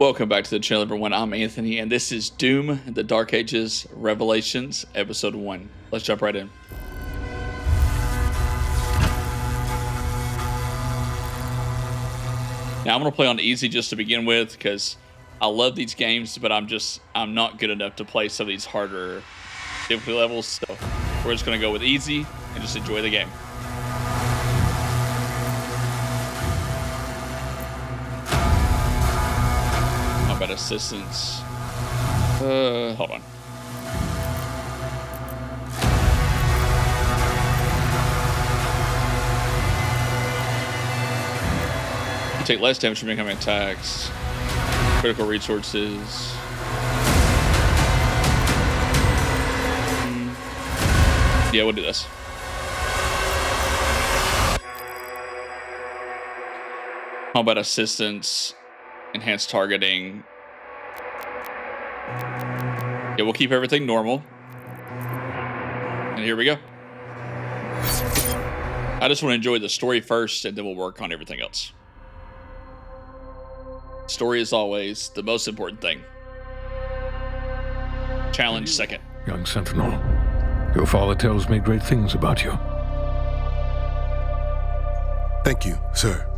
Welcome back to the channel, everyone. I'm Anthony, and this is Doom: The Dark Ages Revelations, Episode 1. Let's jump right in. Now, I'm going to play on easy just to begin with, because I love these games, but I'm not good enough to play some of these harder difficulty levels, so we're just going to go with easy and just enjoy the game. Combat assistance. Hold on. You take less damage from incoming attacks. Critical resources. Yeah, we'll do this. Combat assistance. Enhanced targeting. Yeah, we'll keep everything normal. And here we go. I just want to enjoy the story first, and then we'll work on everything else. Story is always the most important thing. Challenge second. Young Sentinel, your father tells me great things about you. Thank you, sir.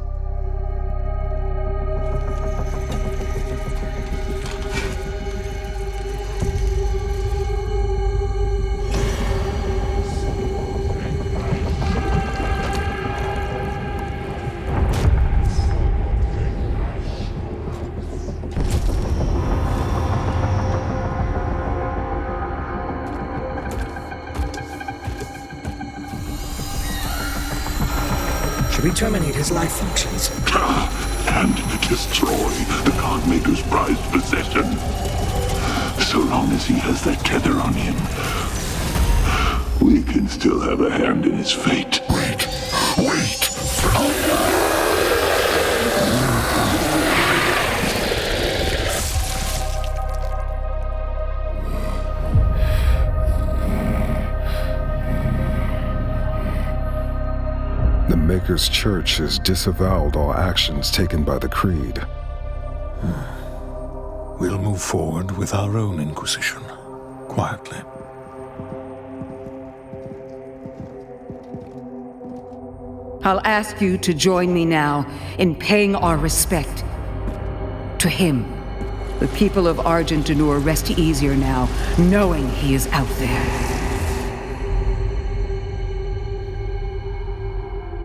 We terminate his life functions. And destroy the Godmaker's prized possession. So long as he has that tether on him, we can still have a hand in his fate. Wait. The Maker's Church has disavowed all actions taken by the Creed. We'll move forward with our own Inquisition, quietly. I'll ask you to join me now in paying our respect to him. The people of Argent D'Nur rest easier now, knowing he is out there.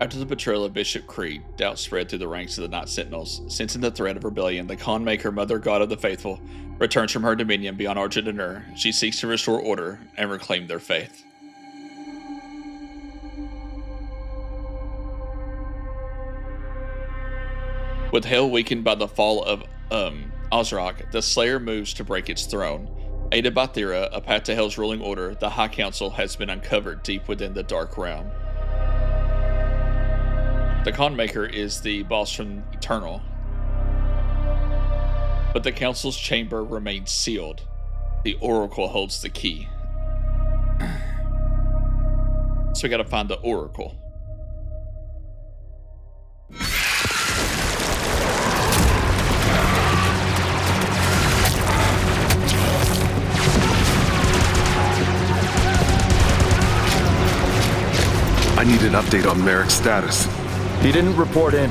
After the betrayal of Bishop Creed, doubt spread through the ranks of the Night Sentinels. Sensing the threat of rebellion, the Khan Maker, Mother God of the Faithful, returns from her dominion beyond Argent D'Nur. She seeks to restore order and reclaim their faith. With Hell weakened by the fall of Ozrok, the Slayer moves to break its throne. Aided by Thera, a path to Hell's ruling order, the High Council has been uncovered deep within the Dark Realm. The Khan Maker is the boss from Eternal, but the Council's chamber remains sealed. The Oracle holds the key. So we gotta find the Oracle. I need an update on Merrick's status. He didn't report in.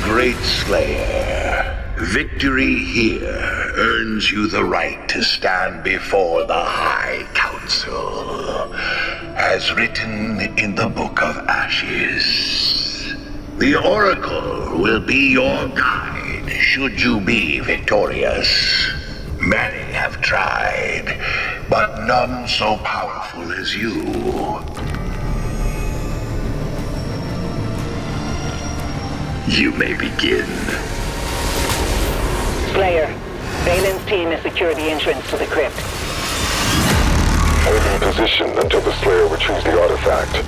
great Slayer, victory here earns you the right to stand before the High Council, as written in the Book of Ashes. The Oracle will be your guide should you be victorious. Many have tried, but none so powerful as you. You may begin. Slayer, Valen's team has secured the entrance to the crypt. Hold in position until the Slayer retrieves the artifact.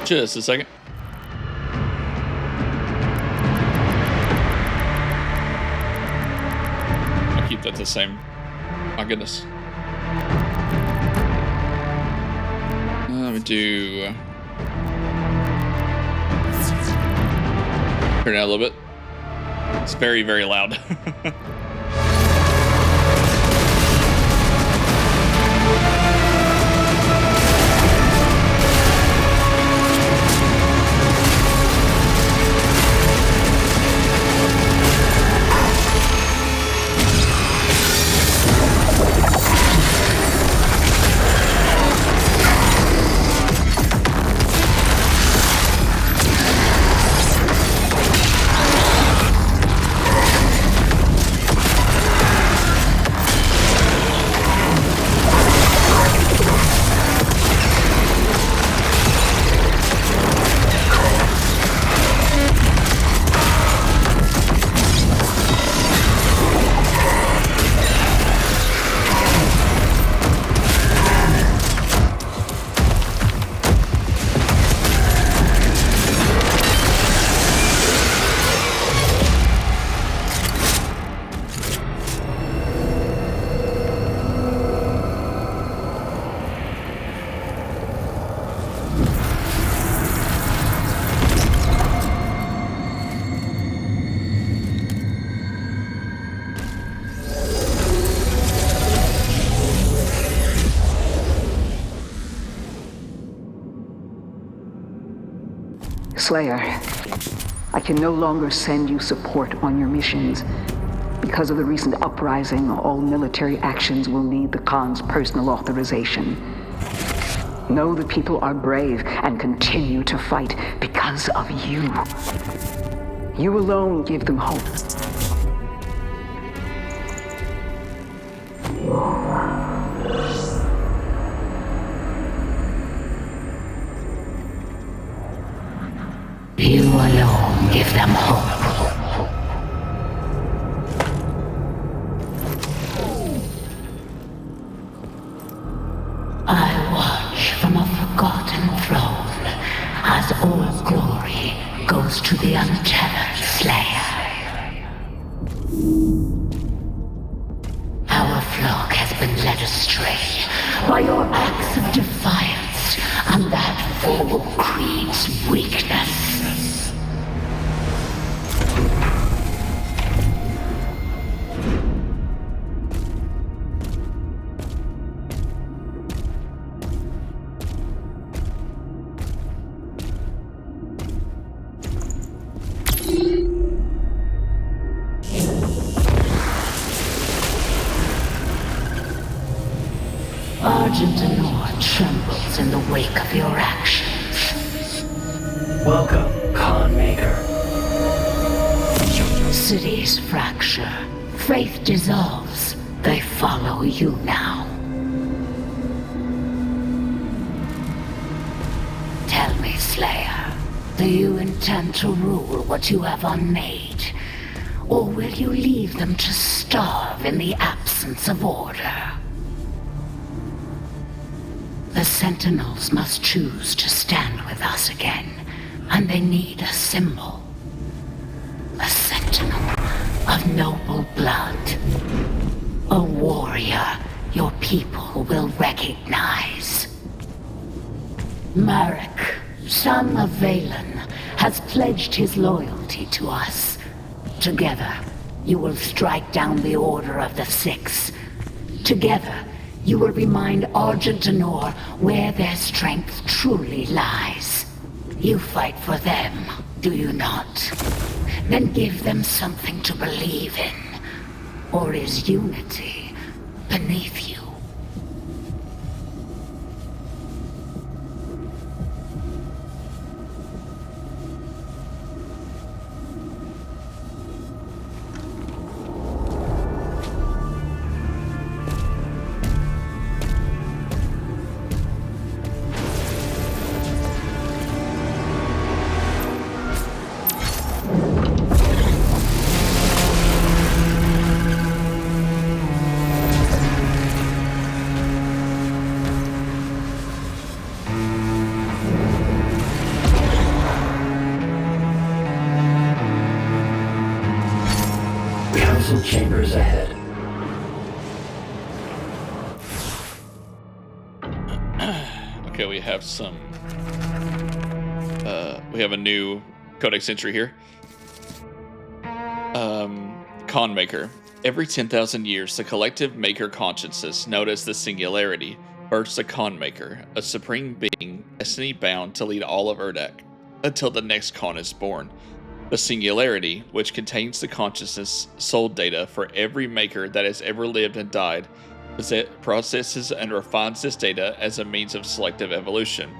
Just a second. I'll keep that the same. My goodness. Let me do... turn it down a little bit. It's very, very loud. Slayer, I can no longer send you support on your missions. Because of the recent uprising, all military actions will need the Khan's personal authorization. Know the people are brave and continue to fight because of you. You alone give them hope. You alone give them hope. I watch from a forgotten throne as all glory goes to the untethered Slayer. Our flock has been led astray by your acts of defiance and that foul creed's weakness. Argent Anor trembles in the wake of your actions. Welcome, Khan Maker. Cities fracture, faith dissolves. They follow you now. Tell me, Slayer, do you intend to rule what you have unmade? Or will you leave them to starve in the absence of order? The Sentinels must choose to stand with us again, and they need a symbol. A sentinel of noble blood. A warrior your people Council will recognize. Merrick, son of Valen, has pledged his loyalty to us. Together, you will strike down the Order of the Six. Together, you will remind Argent D'Nor where their strength truly lies. You fight for them, do you not? Then give them something to believe in. Or is unity beneath you? Chambers ahead. Okay, we have some. We have a new codex entry here. Con Maker. Every 10,000 years, the collective Maker consciousness, known as the Singularity, births a Con Maker, a supreme being, destiny bound to lead all of Urdak until the next Con is born. The Singularity, which contains the consciousness soul data for every Maker that has ever lived and died, processes and refines this data as a means of selective evolution.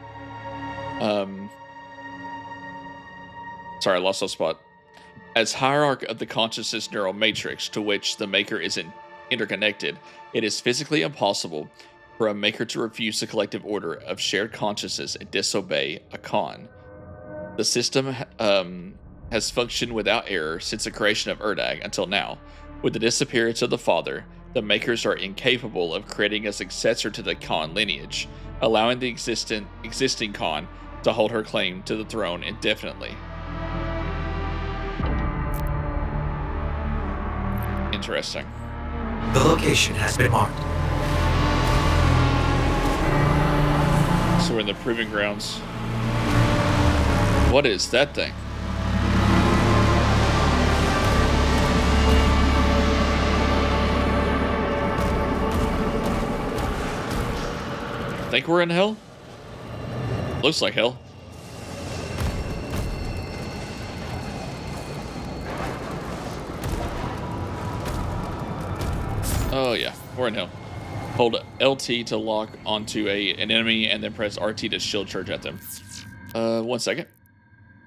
Sorry, I lost that spot. As hierarch of the consciousness neural matrix to which the Maker is interconnected, it is physically impossible for a Maker to refuse the collective order of shared consciousness and disobey a Con. The system has functioned without error since the creation of Urdak until now. With the disappearance of the father, the Makers are incapable of creating a successor to the Con lineage, allowing the existing Con to hold her claim to the throne indefinitely. Interesting. The location has been marked. So we're in the proving grounds. What is that thing? Think we're in hell? Looks like hell. Oh yeah, we're in hell. Hold LT to lock onto an enemy and then press RT to shield charge at them. 1 second.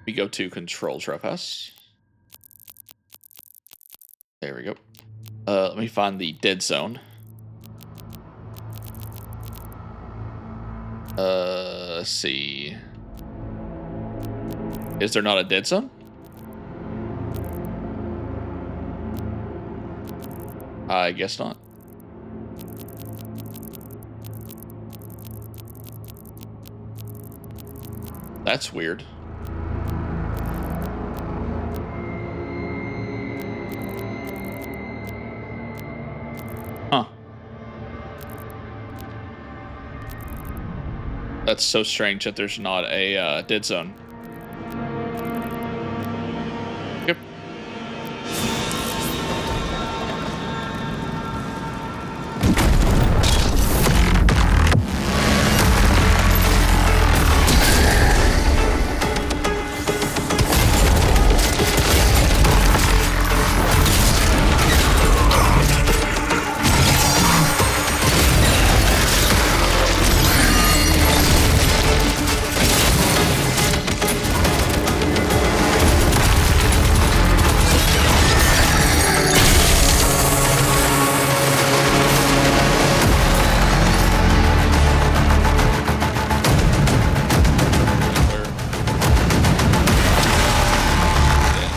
We go to controls real fast. There we go. Let me find the dead zone. Let's see. Is there not a dead zone? I guess not. That's weird. Huh. That's so strange that there's not a dead zone. Yep.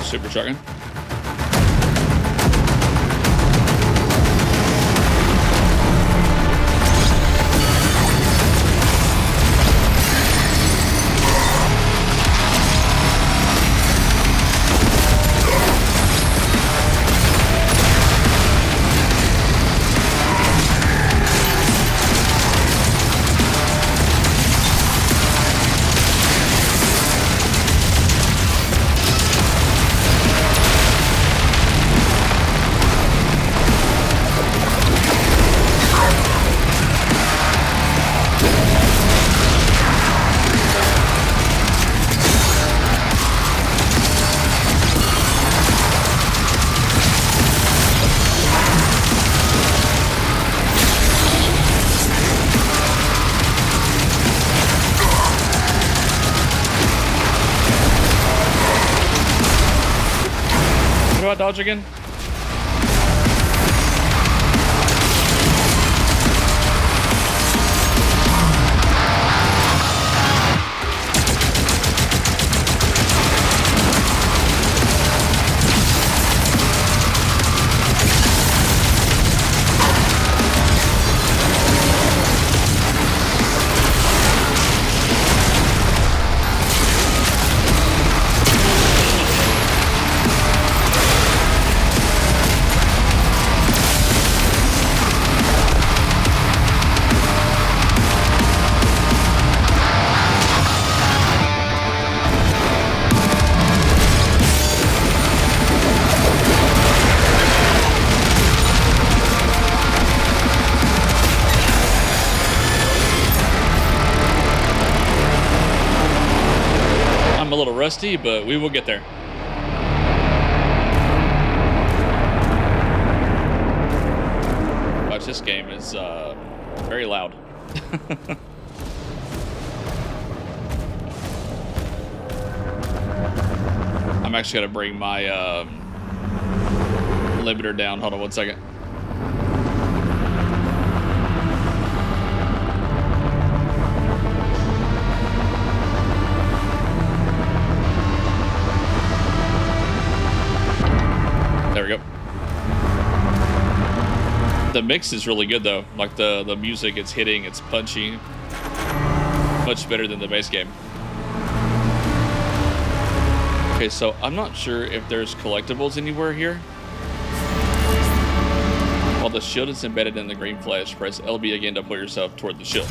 Super shotgun. about dodge again? I'm a little rusty, but we will get there. Watch, this game is very loud. I'm actually gonna bring my limiter down. Hold on 1 second. There we go. The mix is really good though. Like the music, it's hitting, it's punchy. Much better than the base game. Okay, so I'm not sure if there's collectibles anywhere here. While the shield is embedded in the green flesh, press LB again to pull yourself toward the shield.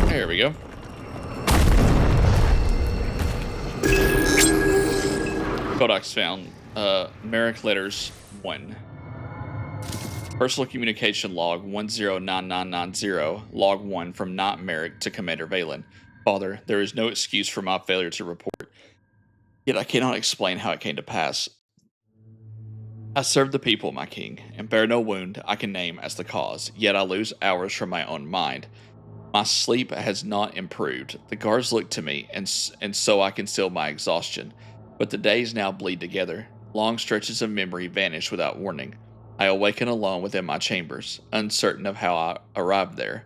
There we go. Codex found. Merrick letters 1. Personal communication log 109990, log 1 from not Merrick to Commander Valen. Father, there is no excuse for my failure to report. Yet I cannot explain how it came to pass. I serve the people, my king, and bear no wound I can name as the cause, yet I lose hours from my own mind. My sleep has not improved. The guards look to me, and so I conceal my exhaustion. But the days now bleed together. Long stretches of memory vanish without warning. I awaken alone within my chambers, uncertain of how I arrived there.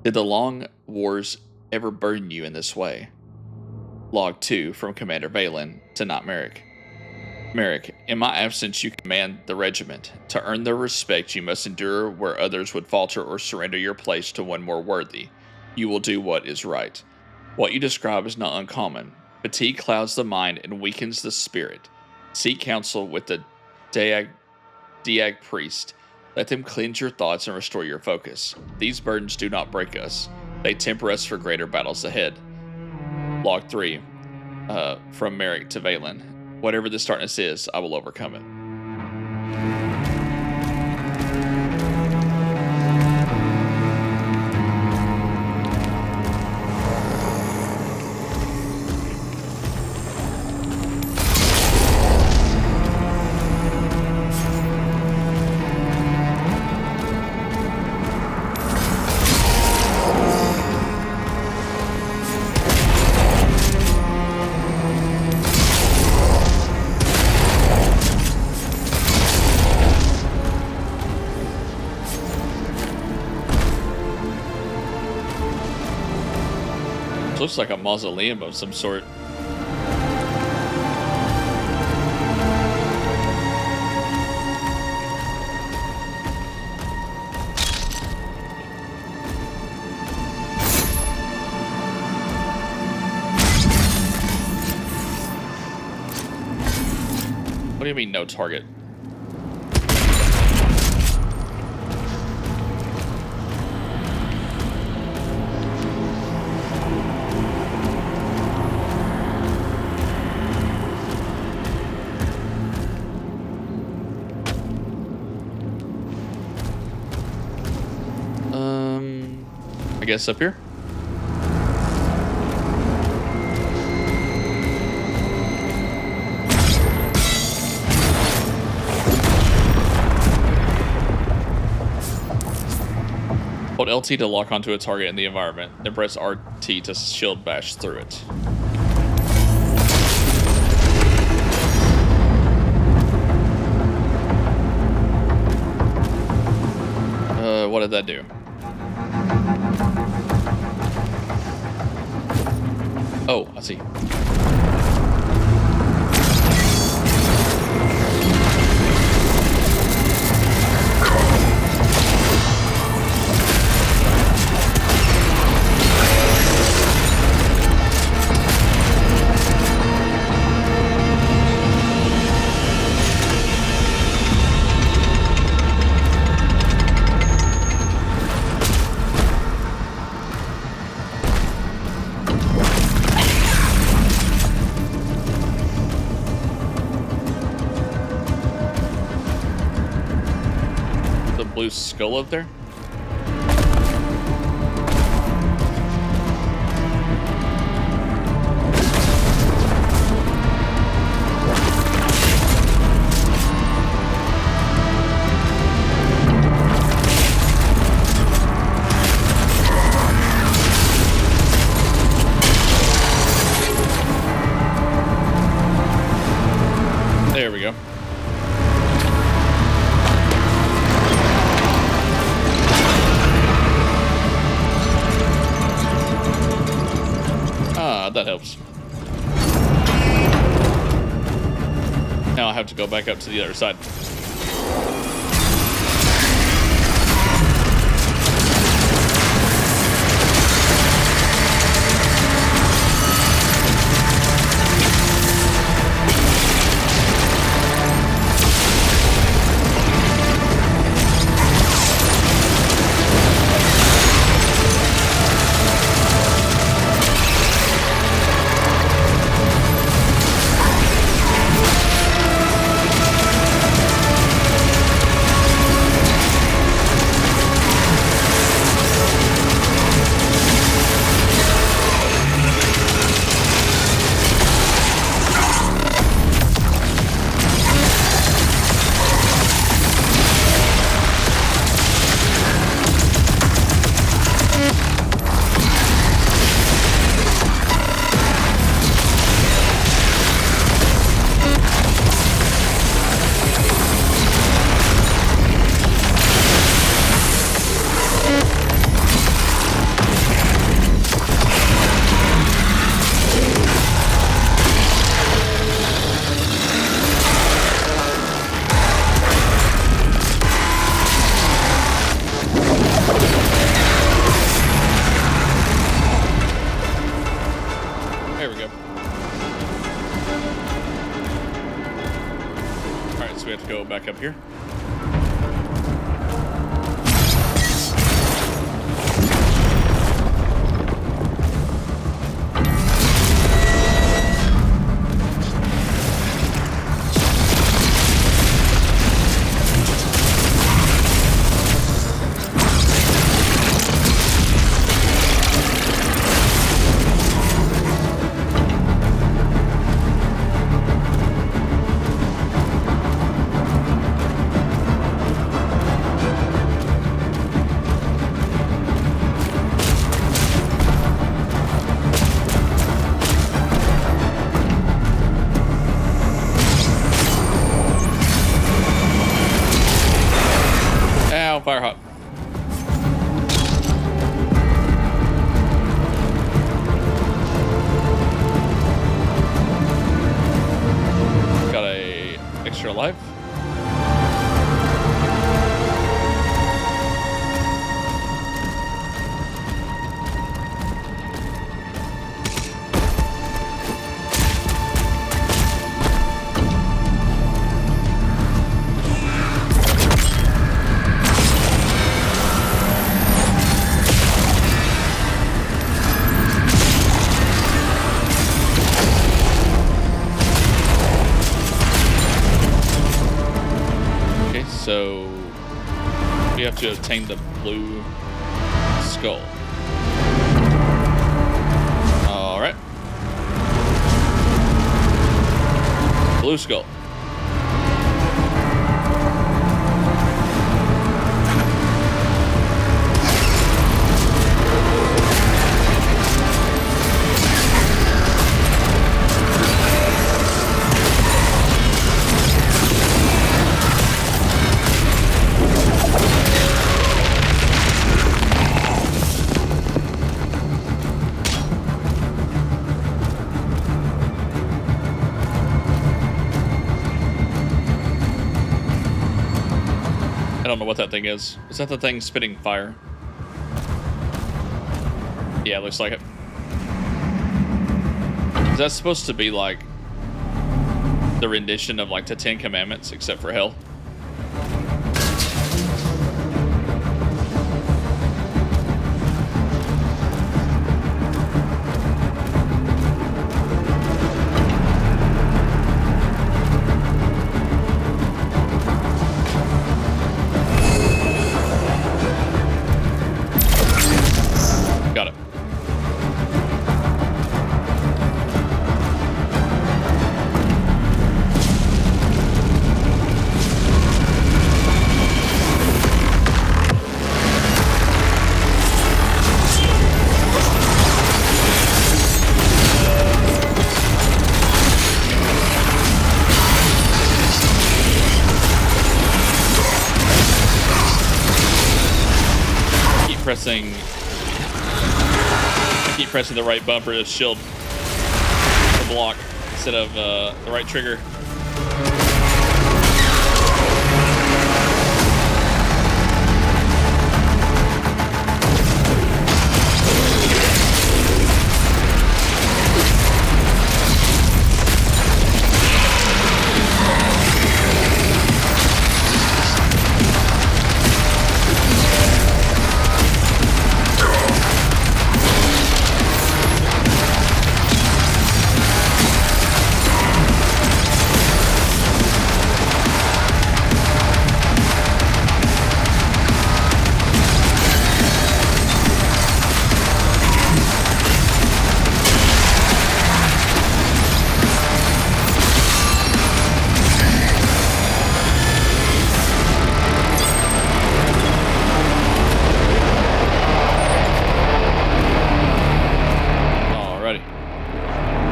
Did the long wars ever burden you in this way? Log 2 from Commander Valen to not Merrick. Merrick, in my absence you command the regiment. To earn their respect you must endure where others would falter or surrender your place to one more worthy. You will do what is right. What you describe is not uncommon. Fatigue clouds the mind and weakens the spirit. Seek counsel with the Diag priest. Let them cleanse your thoughts and restore your focus. These burdens do not break us. They temper us for greater battles ahead. Log 3 from Merrick to Valen. Whatever this darkness is, I will overcome it. Looks like a mausoleum of some sort. What do you mean, no target? I guess up here. Hold LT to lock onto a target in the environment, then press RT to shield bash through it. did that do? Oh, I see. Blue skull up there? There we go. That helps. Now I have to go back up to the other side. We have to go back up here. Firehawk. Got a extra life. So we have to obtain the blue skull. All right. Blue skull. don't know what that thing is. Is that the thing spitting fire? Yeah, it looks like it. Is that supposed to be like the rendition of like the Ten Commandments, except for hell? Got it. Keep pressing the right bumper to shield the block instead of the right trigger.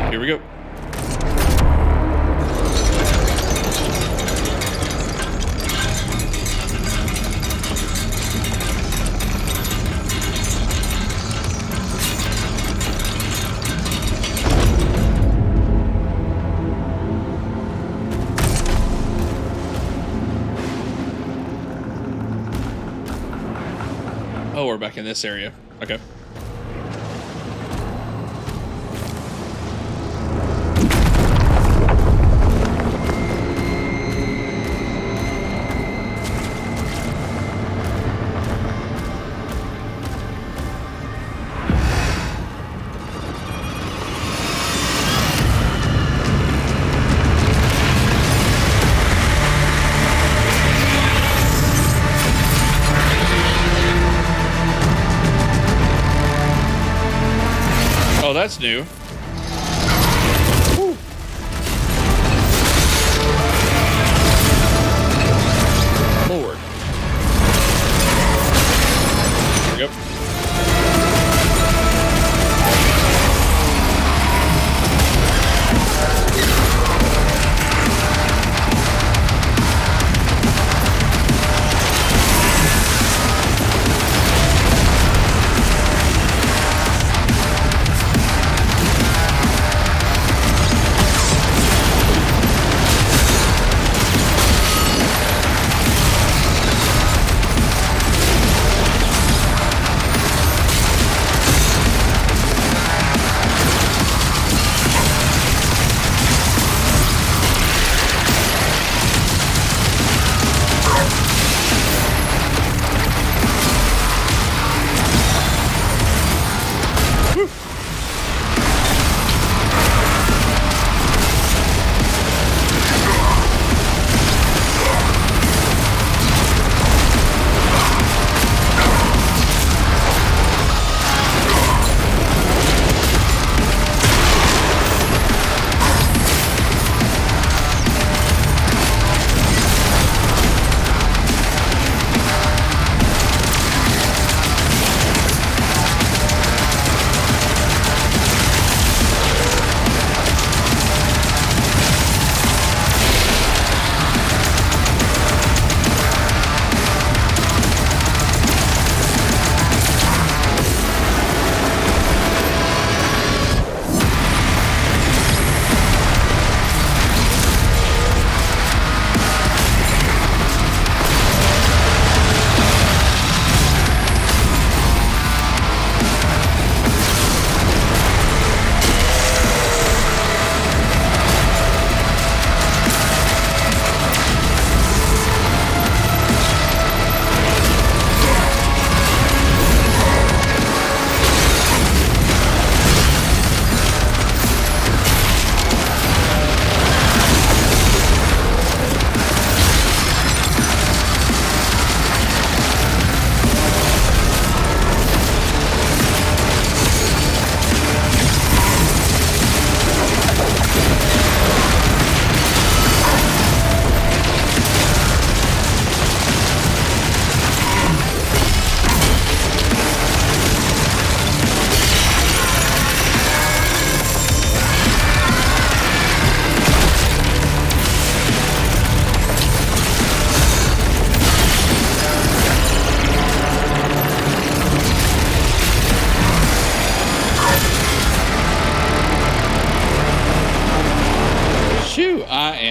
Here we go. Oh, we're back in this area. Okay. Oh, that's new. Woo. Lord. There we go.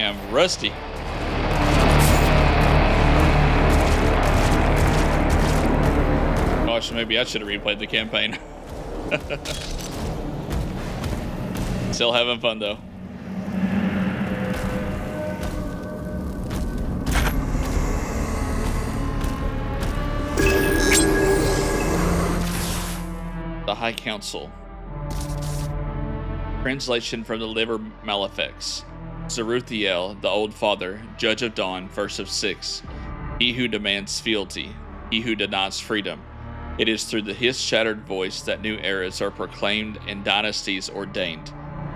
am rusty. Gosh, maybe I should have replayed the campaign. Still having fun though. The High Council. Translation from the Liber Malefics. Zeruthiel, the Old Father, Judge of Dawn, First of Six. He who demands fealty, he who denies freedom. It is through his shattered voice that new eras are proclaimed and dynasties ordained.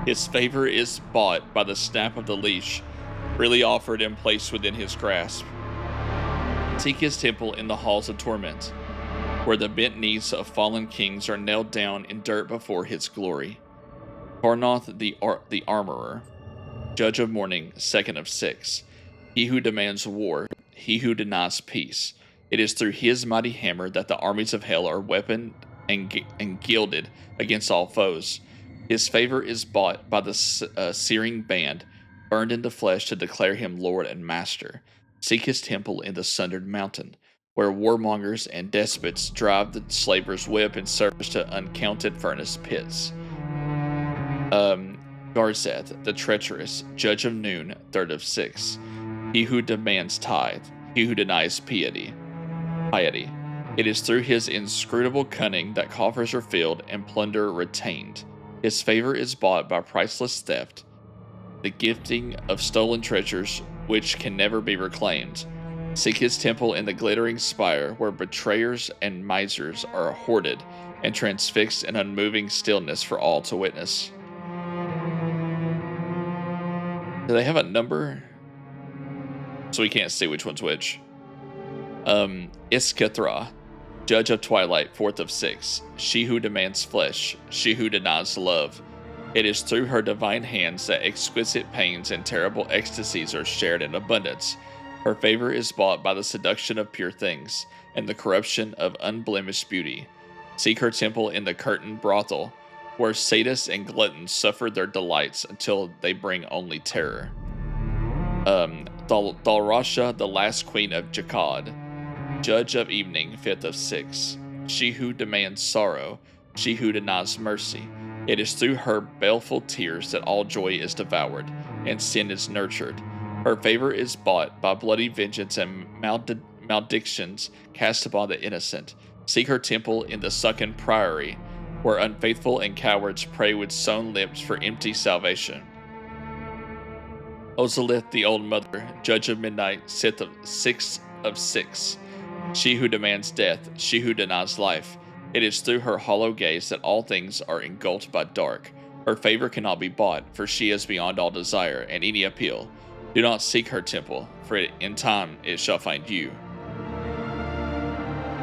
His favor is bought by the snap of the leash, freely offered and placed within his grasp. Seek his temple in the halls of torment, where the bent knees of fallen kings are nailed down in dirt before his glory. Karnoth the Armorer, Judge of Mourning, Second of Six. He who demands war, he who denies peace. It is through his mighty hammer that the armies of hell are weaponed and gilded against all foes. His favor is bought by the searing band, burned into flesh to declare him Lord and Master. Seek his temple in the sundered mountain, where warmongers and despots drive the slaver's whip in service to uncounted furnace pits. Garzeth, the treacherous, Judge of Noon, Third of Six. He who demands tithe, he who denies piety. It is through his inscrutable cunning that coffers are filled and plunder retained. His favor is bought by priceless theft, the gifting of stolen treasures which can never be reclaimed. Seek his temple in the glittering spire, where betrayers and misers are hoarded and transfixed in unmoving stillness for all to witness. Do they have a number? So we can't see which one's which. Iskithra, Judge of Twilight, Fourth of Six. She who demands flesh, she who denies love. It is through her divine hands that exquisite pains and terrible ecstasies are shared in abundance. Her favor is bought by the seduction of pure things and the corruption of unblemished beauty. Seek her temple in the curtained brothel, where sadists and gluttons suffer their delights until they bring only terror. Thalrasha, the last queen of Jakad, Judge of Evening, Fifth of Six. She who demands sorrow, she who denies mercy. It is through her baleful tears that all joy is devoured, and sin is nurtured. Her favor is bought by bloody vengeance and maledictions cast upon the innocent. Seek her temple in the sunken priory, where unfaithful and cowards pray with sewn lips for empty salvation. Ozalith, the Old Mother, Judge of Midnight, Sixth of Six. She who demands death, she who denies life. It is through her hollow gaze that all things are engulfed by dark. Her favor cannot be bought, for she is beyond all desire and any appeal. Do not seek her temple, for in time it shall find you.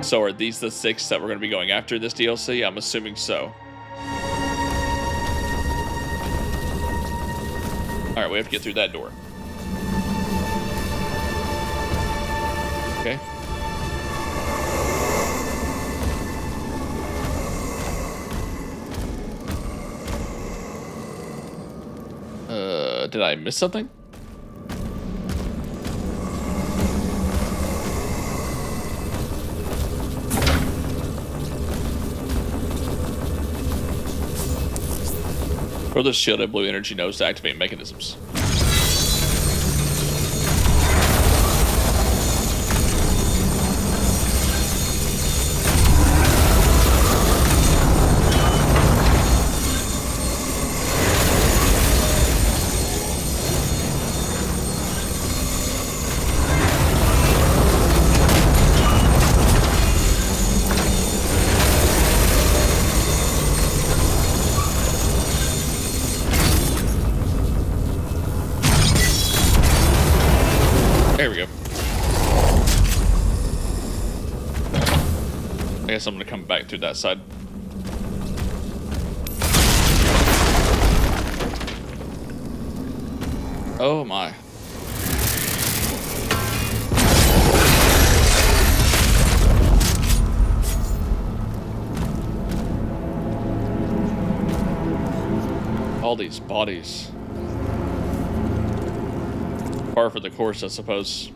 So are these the six that we're going to be going after this DLC? I'm assuming so. Alright, we have to get through that door. Okay. Did I miss something? Throw the shield at blue energy nodes to activate mechanisms. There we go. I guess I'm gonna come back through that side. Oh my. All these bodies. par for the course, I suppose.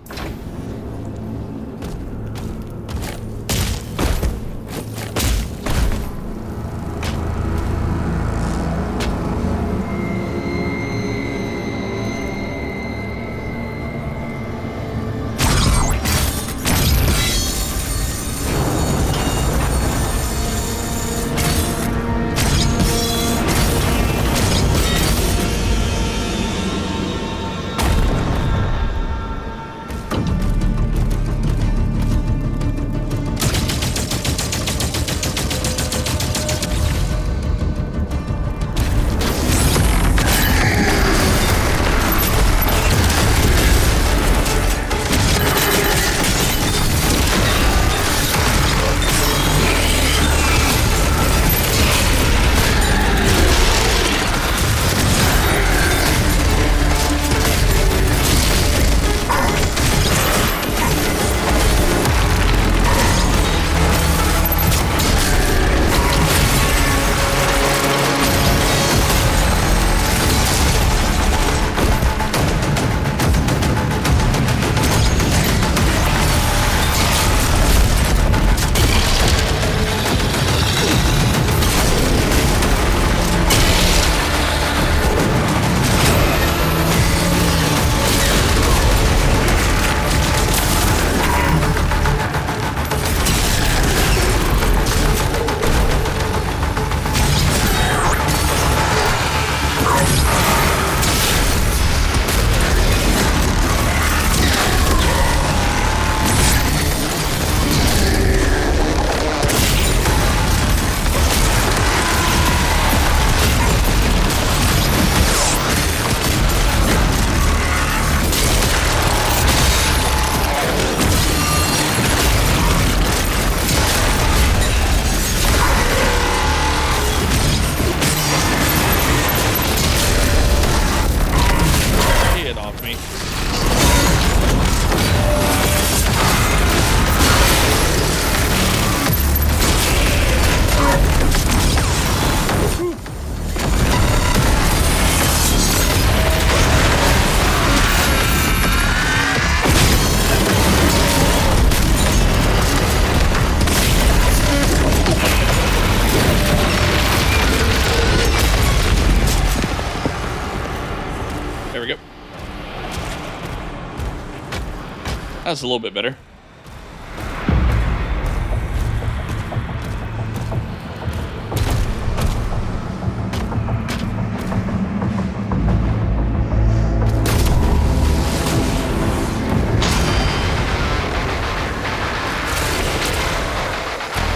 That's a little bit better.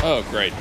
Oh, great.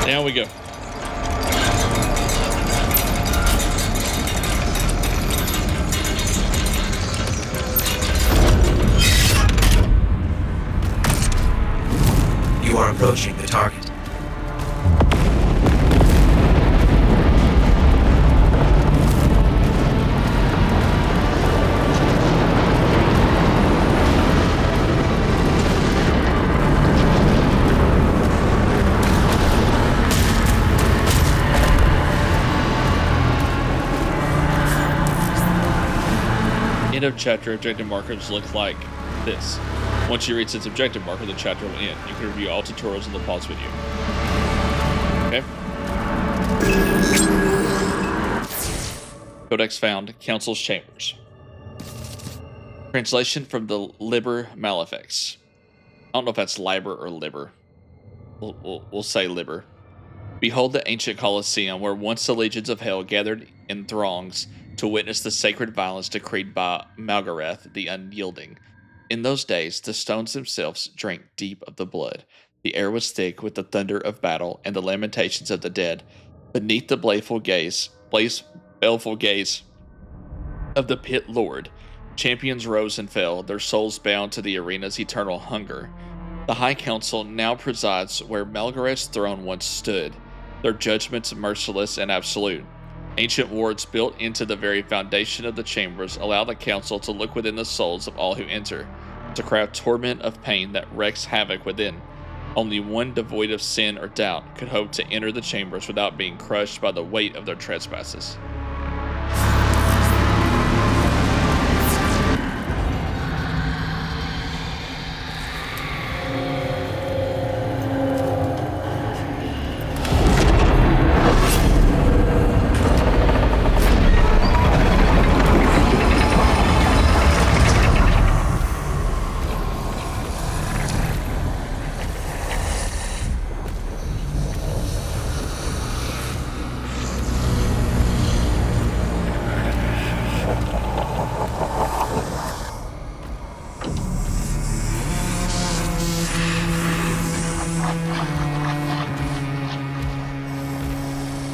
Down we go. You are approaching the target. of chapter objective markers look like this. Once you reach its objective marker, the chapter will end. You can review all tutorials in the pause video. Okay. Codex found, Council's Chambers. Translation from the Liber Malefics. I don't know if that's Liber or Liber. We'll say Liber. Behold the ancient Colosseum, where once the legions of hell gathered in throngs to witness the sacred violence decreed by Malgareth the Unyielding. In those days, the stones themselves drank deep of the blood. The air was thick with the thunder of battle and the lamentations of the dead. Beneath the baleful gaze of the pit lord, champions rose and fell, their souls bound to the arena's eternal hunger. The High Council now presides where Malgareth's throne once stood, their judgments merciless and absolute. Ancient wards built into the very foundation of the chambers allow the Council to look within the souls of all who enter, to craft torment of pain that wreaks havoc within. Only one devoid of sin or doubt could hope to enter the chambers without being crushed by the weight of their trespasses.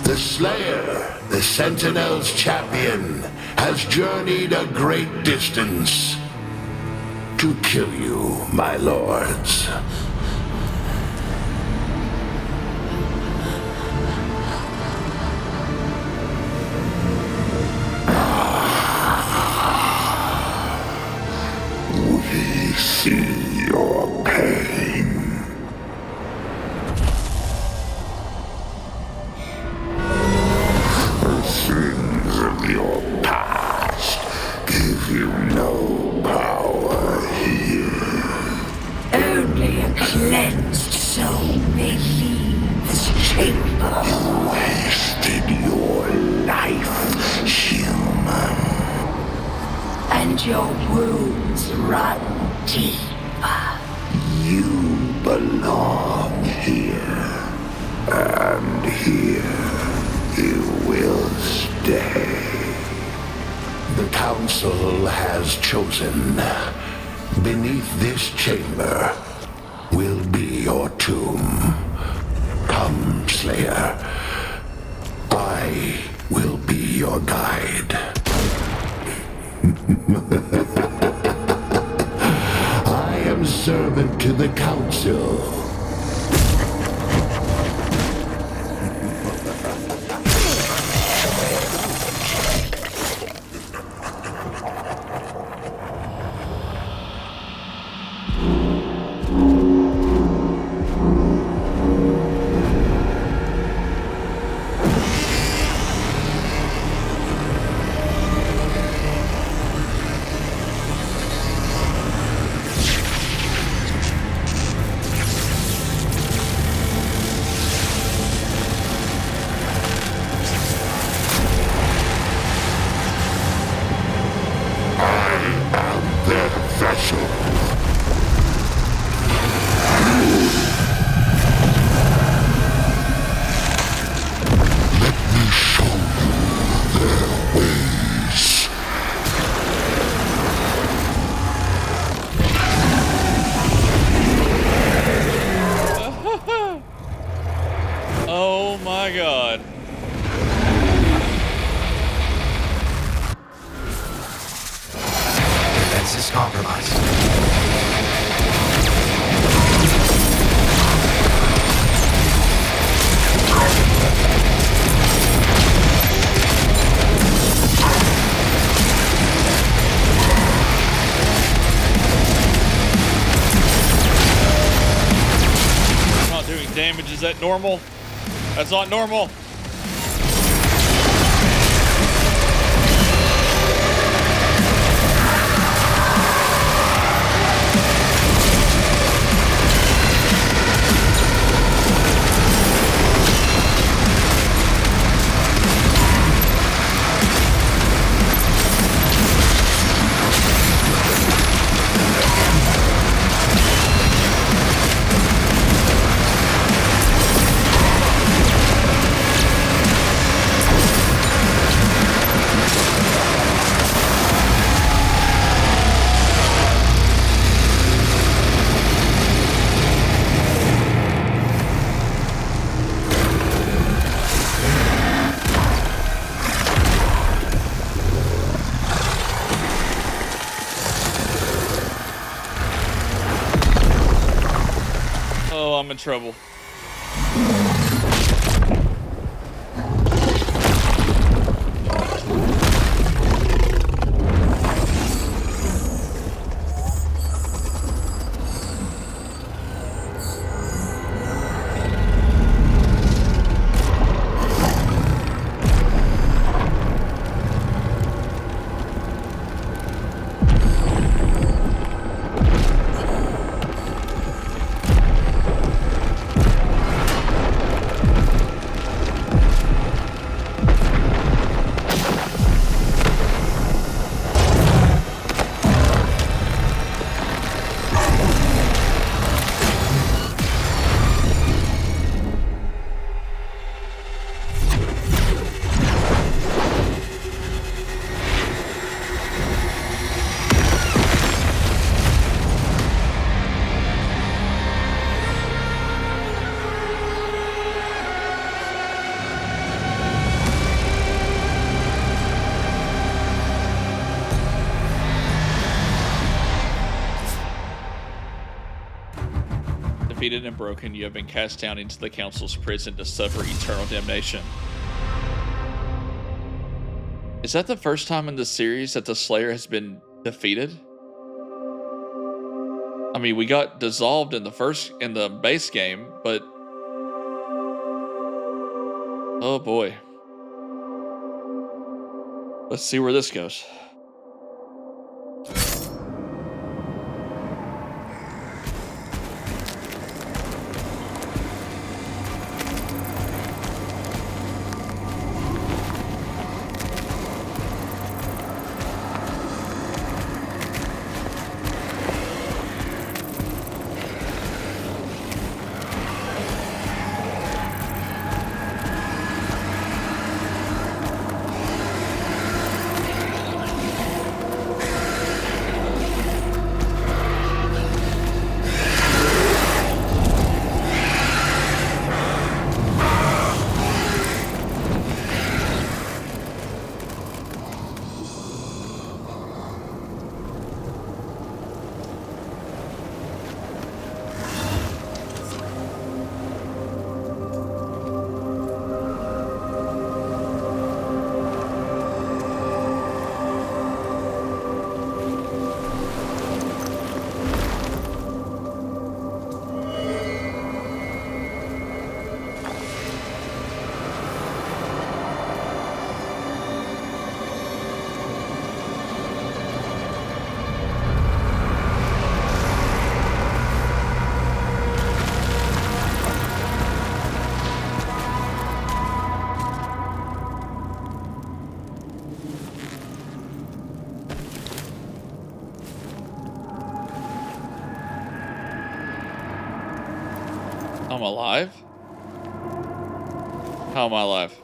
The Slayer, the Sentinel's champion, has journeyed a great distance to kill you, my lords. We see your pain. The sins of your past give you no power here. Only a cleansed soul may leave this chamber. You wasted your life, human. And your wounds run deeper. You belong here. And here you will stay. The Council has chosen. Beneath this chamber will be your tomb. Come, Slayer. I will be your guide. I am servant to the Council. Oh my god. Defense is compromised. Not doing damage, is that normal? That's not normal. Oh, I'm in trouble. Defeated and broken, you have been cast down into the Council's prison to suffer eternal damnation. Is that the first time in the series that the Slayer has been defeated? I mean, we got dissolved in the base game, but oh boy. Let's see where this goes. I'm alive? How am I alive?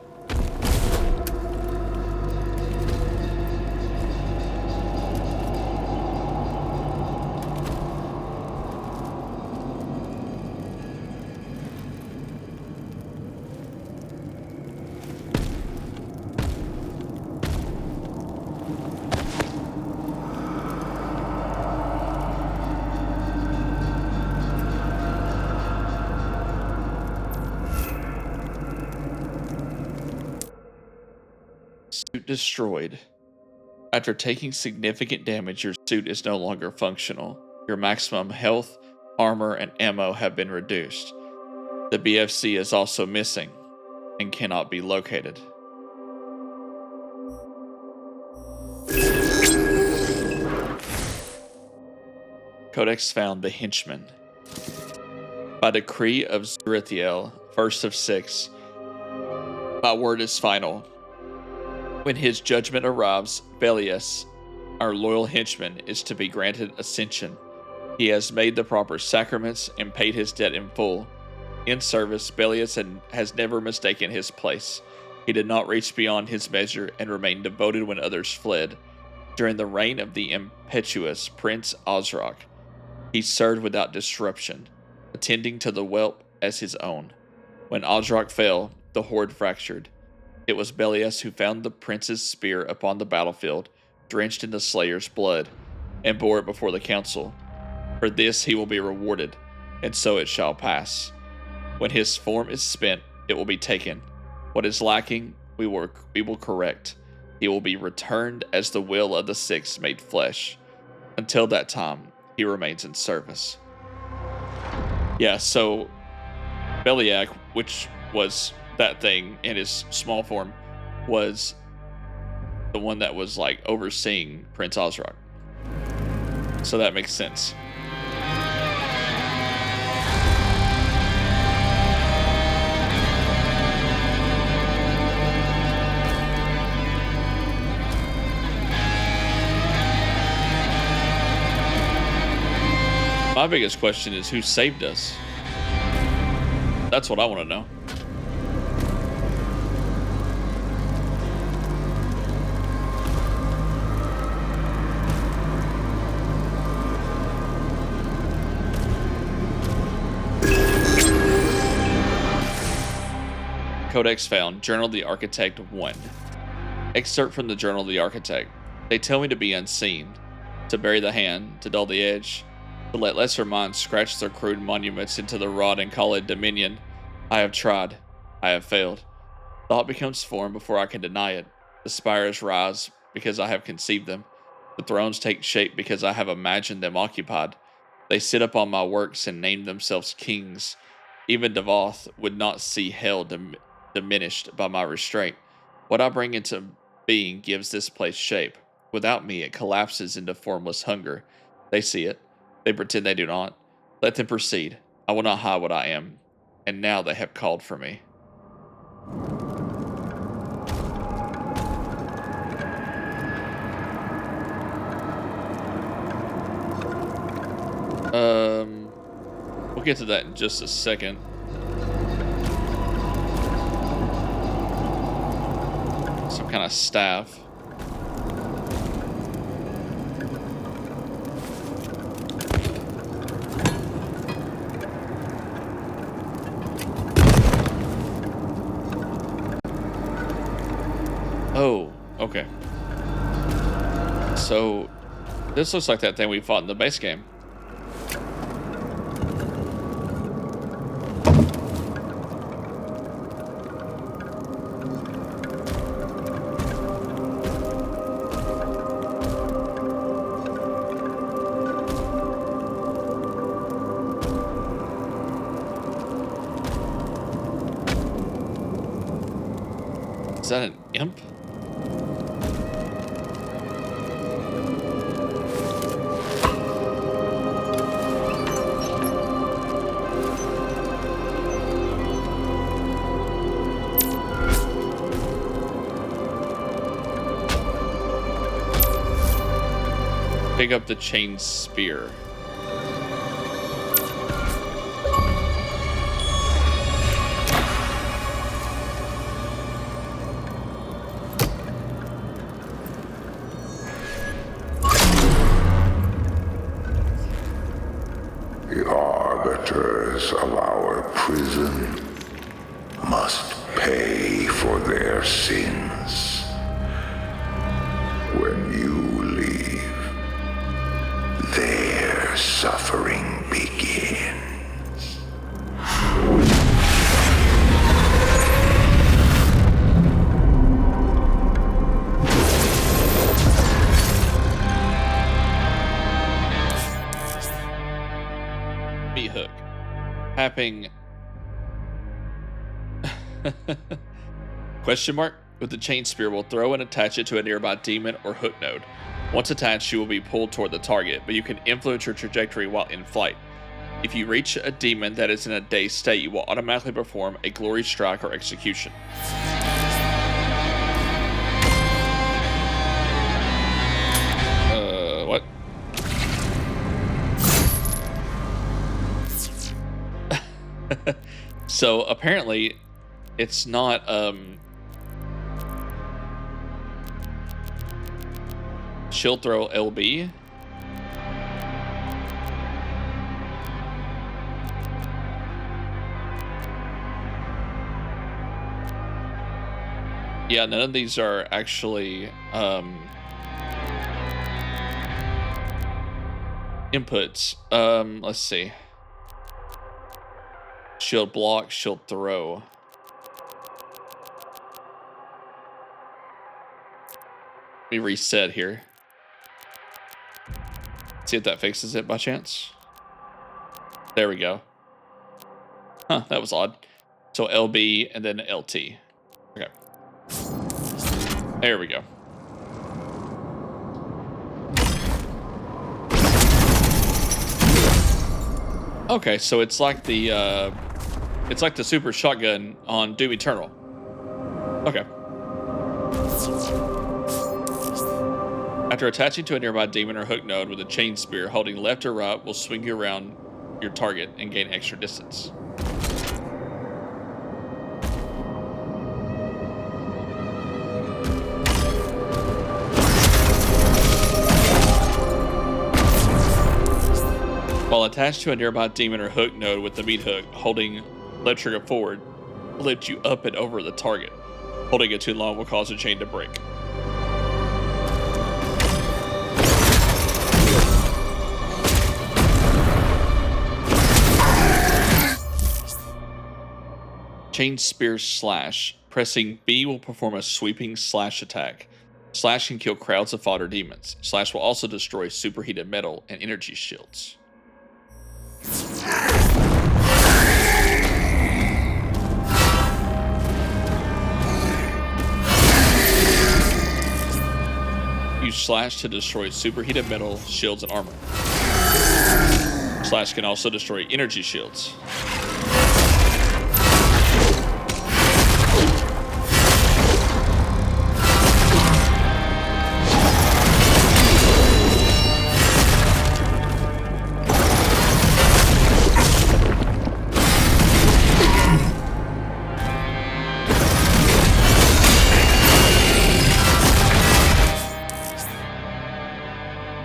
Suit destroyed. After taking significant damage, your suit is no longer functional. Your maximum health, armor, and ammo have been reduced. The BFC is also missing and cannot be located. Codex found the henchman. By decree of Zurithiel, first of six, my word is final. When his judgment arrives, Belias, our loyal henchman, is to be granted ascension. He has made the proper sacraments and paid his debt in full. In service, Belias has never mistaken his place. He did not reach beyond his measure and remained devoted when others fled. During the reign of the impetuous Prince Ozrock, he served without disruption, attending to the whelp as his own. When Ozrock fell, the horde fractured. It was Belias who found the prince's spear upon the battlefield, drenched in the Slayer's blood, and bore it before the council. For this he will be rewarded. and so it shall pass. When his form is spent, it will be taken. What is lacking, we will correct. He will be returned as the will of the Six made flesh. Until that time, he remains in service. Yeah, so Beliak, which was that thing in his small form, was the one that was like overseeing Prince Osrock. So that makes sense. My biggest question is who saved us? That's what I want to know. Codex found, Journal of the Architect 1. Excerpt from the Journal of the Architect. They tell me to be unseen, to bury the hand, to dull the edge, to let lesser minds scratch their crude monuments into the rod and call it dominion. I have tried. I have failed. Thought becomes form before I can deny it. The spires rise because I have conceived them. The thrones take shape because I have imagined them occupied. They sit upon my works and name themselves kings. Even Devoth would not see hell diminished by my restraint. What I bring into being gives this place shape. Without me, it collapses into formless hunger. They see it. They pretend they do not. Let them proceed. I will not hide what I am. And now they have called for me. We'll get to that in just a second. Some kind of staff. Oh, okay. So, this looks like that thing we fought in the base game. Is that an imp? Pick up the chain spear. The arbiters of our prison must pay for their sins. When you leave, their suffering begins. Meat hook. Tapping. Question mark? With the chain spear, will throw and attach it to a nearby demon or hook node. Once attached, you will be pulled toward the target, but you can influence your trajectory while in flight. If you reach a demon that is in a dazed state, you will automatically perform a glory strike or execution. What? So apparently, it's not shield throw LB. Yeah, none of these are actually inputs. Let's see. Shield block, shield throw. Let me reset here. See if that fixes it by chance. There we go. Huh, that was odd. So LB and then LT. Okay. There we go. Okay, so it's like the super shotgun on Doom Eternal. Okay. After attaching to a nearby demon or hook node with a chain spear, holding left or right will swing you around your target and gain extra distance. While attached to a nearby demon or hook node with the meat hook, holding left trigger forward will lift you up and over the target. Holding it too long will cause the chain to break. Chain spear slash. Pressing B will perform a sweeping slash attack. Slash can kill crowds of fodder demons. Slash will also destroy superheated metal and energy shields. Use slash to destroy superheated metal, shields, and armor. Slash can also destroy energy shields.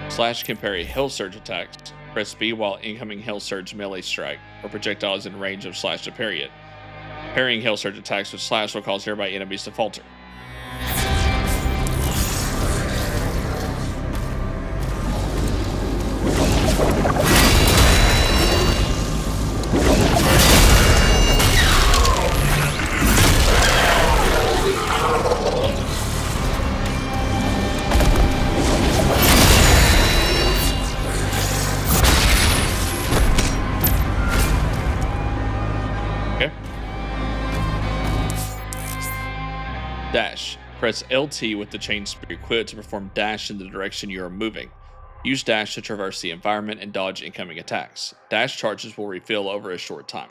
Slash can parry Hell Surge attacks. Press B while incoming Hell Surge melee strike, or projectile is in range of Slash to parry it. Parrying Hell Surge attacks with Slash will cause nearby enemies to falter. Dash. Press LT with the chain spear equipped to perform dash in the direction you are moving. Use dash to traverse the environment and dodge incoming attacks. Dash charges will refill over a short time.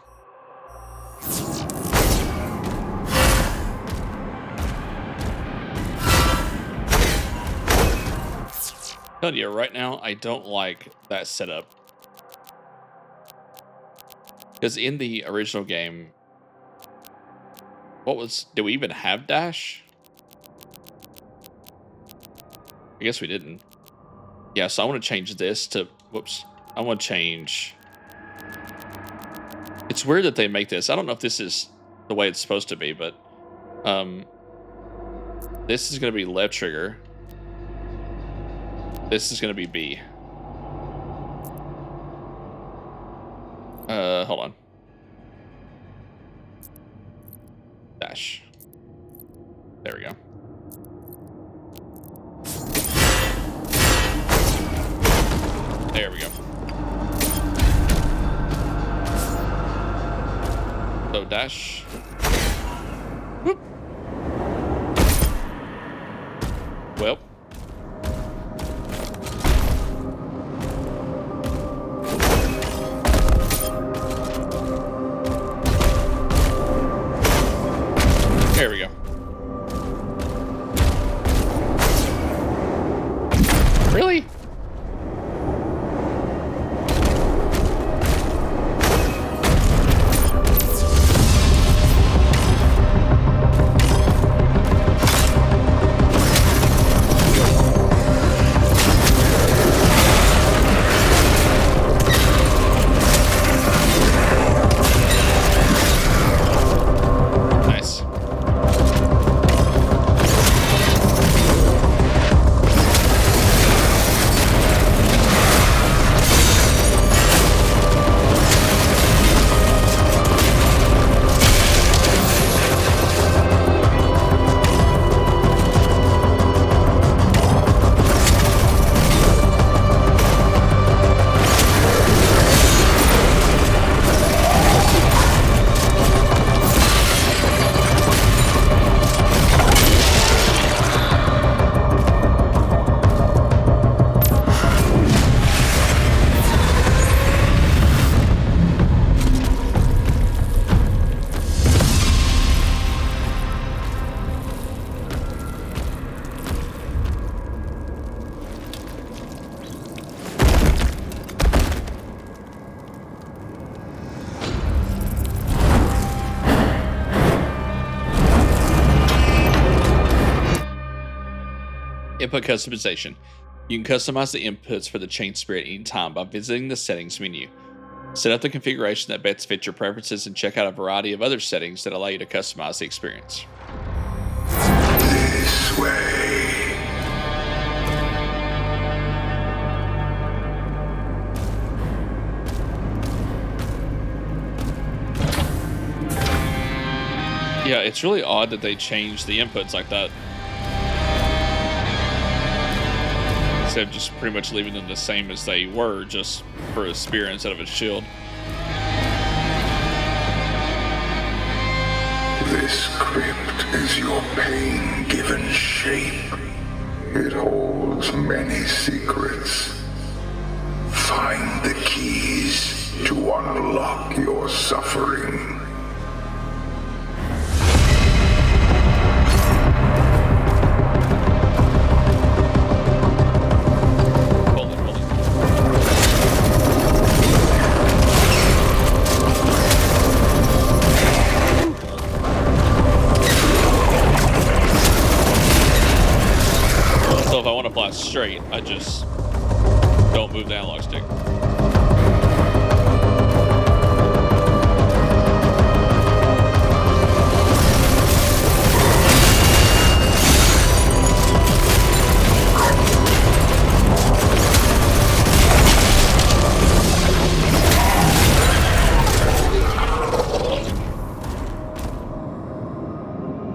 Tell you right now, I don't like that setup. Because in the original game, did we even have dash? I guess we didn't. Yeah, so I want to change this to, I want to change. It's weird that they make this. I don't know if this is the way it's supposed to be, but this is going to be left trigger. This is going to be B. Hold on. Dash. There we go. There we go. So dash. Whoop. Well. There we go. Really? Input customization. You can customize the inputs for the Chain Spirit anytime by visiting the settings menu. Set up the configuration that best fits your preferences and check out a variety of other settings that allow you to customize the experience. This way. Yeah, it's really odd that they changed the inputs like that. Instead of just pretty much leaving them the same as they were, just for a spear instead of a shield. This crypt is your pain given shape. It holds many secrets. Find the keys to unlock your suffering. Straight, I just don't move the analog stick.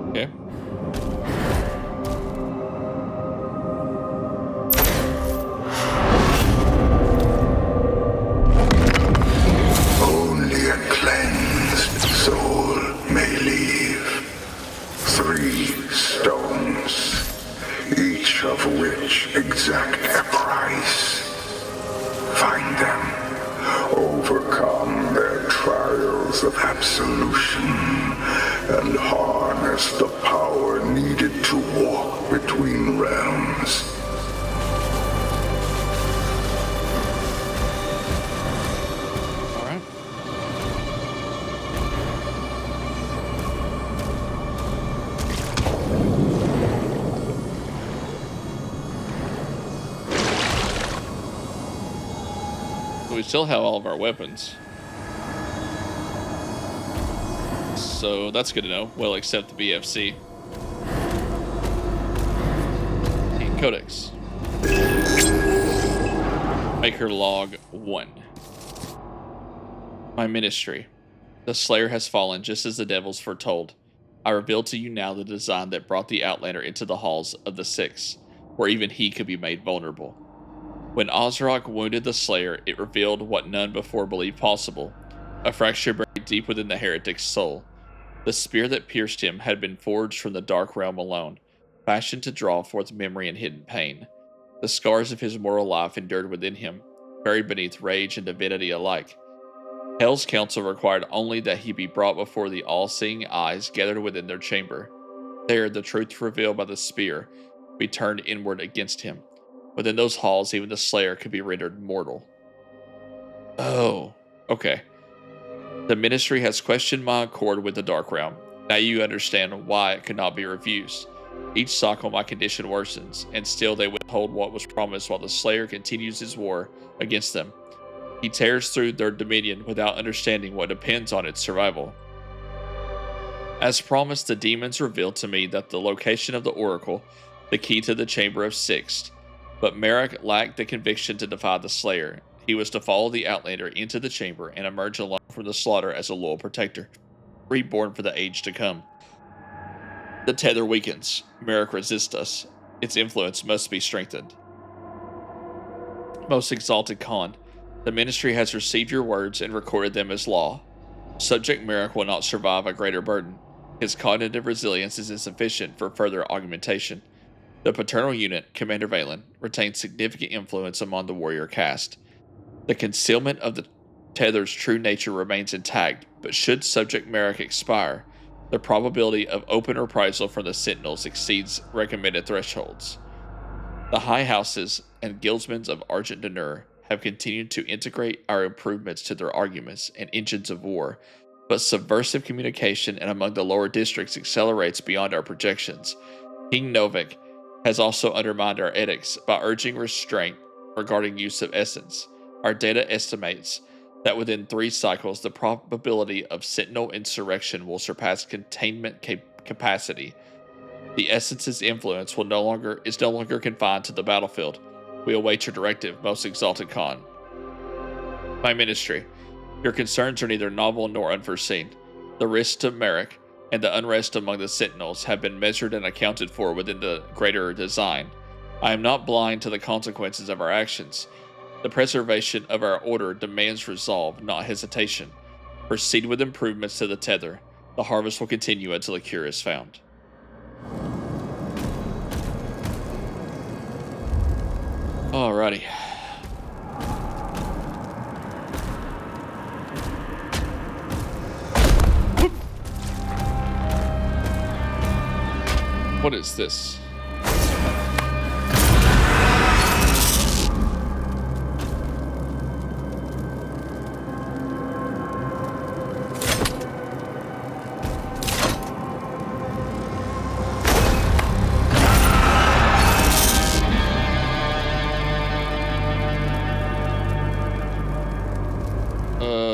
Okay. Exact a price. Find them. Overcome their trials of absolution and harness the power needed to walk between realms. We still have all of our weapons. So that's good to know. Well, except the BFC. And Codex. Maker Log 1. My ministry. The Slayer has fallen just as the devils foretold. I reveal to you now the design that brought the Outlander into the halls of the Six, where even he could be made vulnerable. When Ozrock wounded the Slayer, it revealed what none before believed possible, a fracture buried deep within the heretic's soul. The spear that pierced him had been forged from the dark realm alone, fashioned to draw forth memory and hidden pain. The scars of his mortal life endured within him, buried beneath rage and divinity alike. Hell's counsel required only that he be brought before the all-seeing eyes gathered within their chamber. There, the truth revealed by the spear be turned inward against him. Within those halls, even the Slayer could be rendered mortal. Oh, okay. The Ministry has questioned my accord with the Dark Realm. Now you understand why it could not be refused. Each cycle my condition worsens, and still they withhold what was promised while the Slayer continues his war against them. He tears through their dominion without understanding what depends on its survival. As promised, the demons revealed to me that the location of the Oracle, the key to the Chamber of Six, but Merrick lacked the conviction to defy the Slayer. He was to follow the Outlander into the chamber and emerge alone from the slaughter as a loyal protector, reborn for the age to come. The tether weakens. Merrick resists us. Its influence must be strengthened. Most exalted Khan, the Ministry has received your words and recorded them as law. Subject Merrick will not survive a greater burden. His cognitive resilience is insufficient for further augmentation. The paternal unit, Commander Valen, retains significant influence among the warrior caste. The concealment of the tether's true nature remains intact, but should Subject Merrick expire, the probability of open reprisal from the Sentinels exceeds recommended thresholds. The High Houses and Guildsmen of Argent D'Nur have continued to integrate our improvements to their arguments and engines of war, but subversive communication and among the lower districts accelerates beyond our projections. King Novik has also undermined our ethics by urging restraint regarding use of essence. Our data estimates that within 3 cycles, the probability of Sentinel insurrection will surpass containment capacity. The essence's influence is no longer confined to the battlefield. We await your directive, most exalted Khan. My ministry, your concerns are neither novel nor unforeseen. The risk to Merrick and the unrest among the Sentinels have been measured and accounted for within the greater design. I am not blind to the consequences of our actions. The preservation of our order demands resolve, not hesitation. Proceed with improvements to the tether. The harvest will continue until a cure is found. Alrighty. What is this?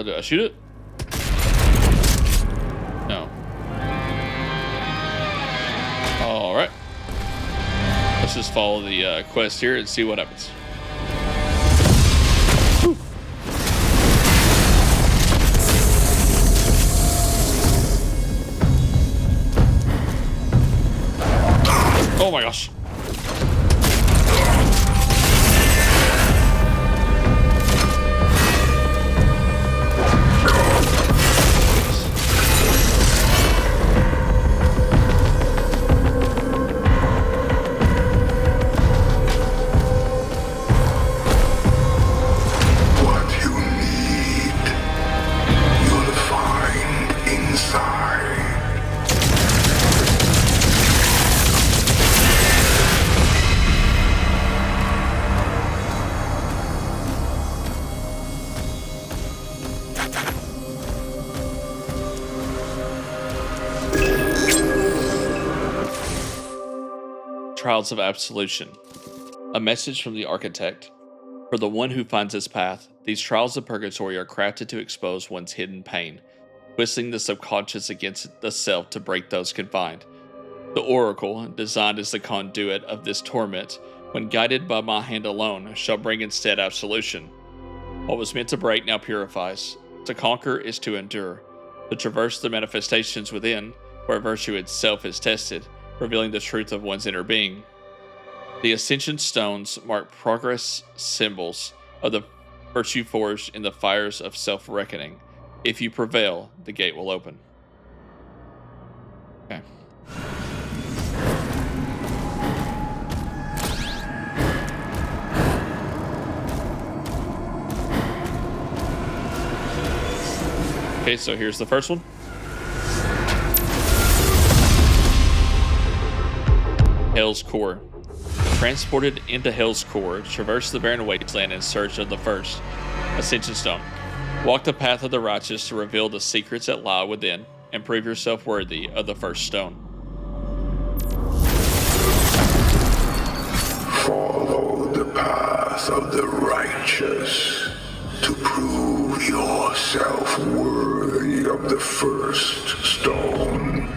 Did I shoot it? No. Alright. Let's just follow the quest here and see what happens. Whew. Oh my gosh. Trials of Absolution. A message from the Architect. For the one who finds his path, these trials of purgatory are crafted to expose one's hidden pain, twisting the subconscious against the self to break those confined. The Oracle, designed as the conduit of this torment, when guided by my hand alone, shall bring instead absolution. What was meant to break now purifies. To conquer is to endure. To traverse the manifestations within, where virtue itself is tested, revealing the truth of one's inner being. The Ascension Stones mark progress symbols of the virtue forged in the fires of self-reckoning. If you prevail, the gate will open. Okay. Okay, so here's the first one. Hell's Core. Transported into Hell's Core, traverse the barren wasteland in search of the first Ascension Stone. Walk the path of the righteous to reveal the secrets that lie within, and prove yourself worthy of the first stone. Follow the path of the righteous to prove yourself worthy of the first stone.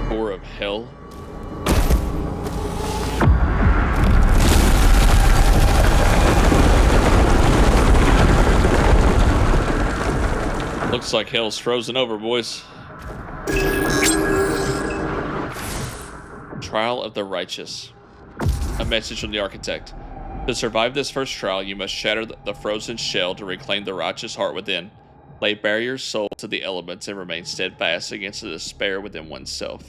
Core of Hell. Looks like hell's frozen over, boys. Trial of the Righteous. A message from the Architect. To survive this first trial, you must shatter the frozen shell to reclaim the righteous heart within. Lay bare your soul to the elements and remain steadfast against the despair within oneself.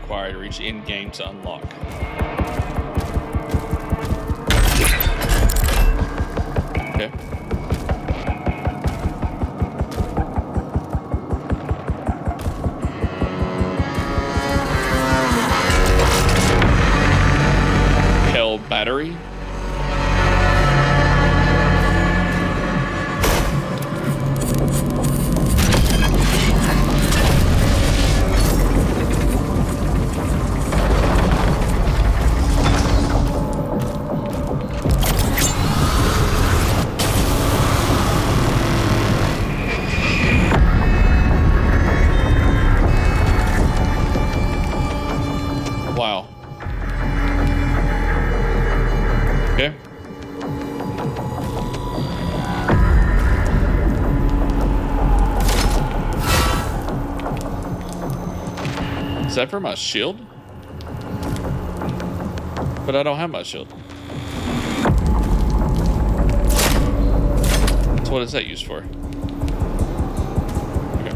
required to reach end game to unlock. Okay. Hell battery. Wow. Okay. Is that for my shield? But I don't have my shield. So what is that used for? Okay.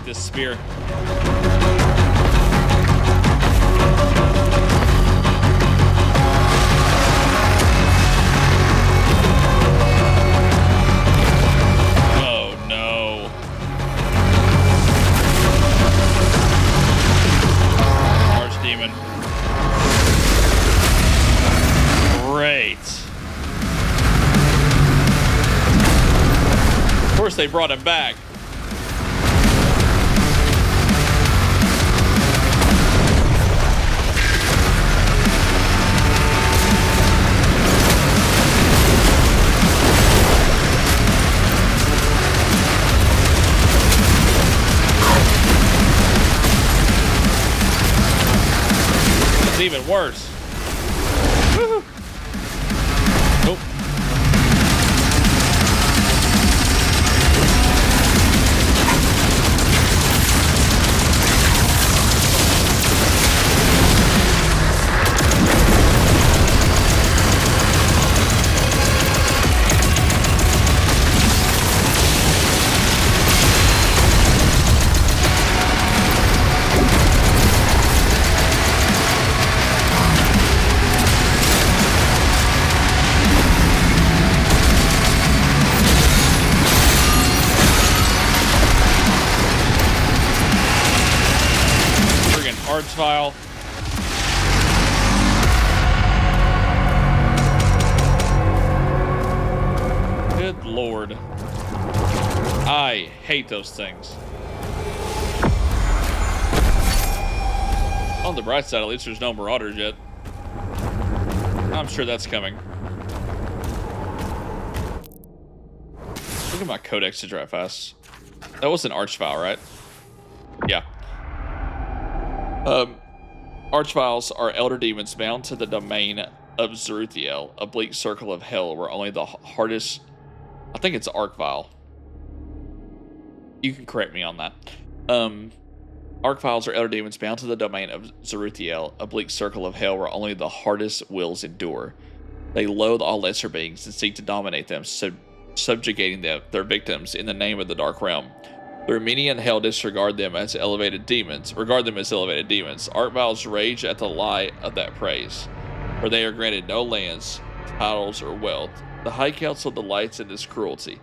this spear. Oh no. Archdemon. Great. Of course they brought him back. worse. Woo-hoo. Nope. File. Good lord. I hate those things. On the bright side, at least there's no marauders yet. I'm sure that's coming. Look at my codex to drive fast. That was an Archvile, right? Yeah. Archviles are elder demons bound to the domain of Zeruthiel, a bleak circle of hell where only the hardest... I think it's Archvile. You can correct me on that. Archviles are elder demons bound to the domain of Zeruthiel, a bleak circle of hell where only the hardest wills endure. They loathe all lesser beings and seek to dominate them, subjugating their victims in the name of the Dark Realm. The Armenian hell regard them as elevated demons. Archviles rage at the lie of that praise, for they are granted no lands, titles, or wealth. The High Council delights in this cruelty,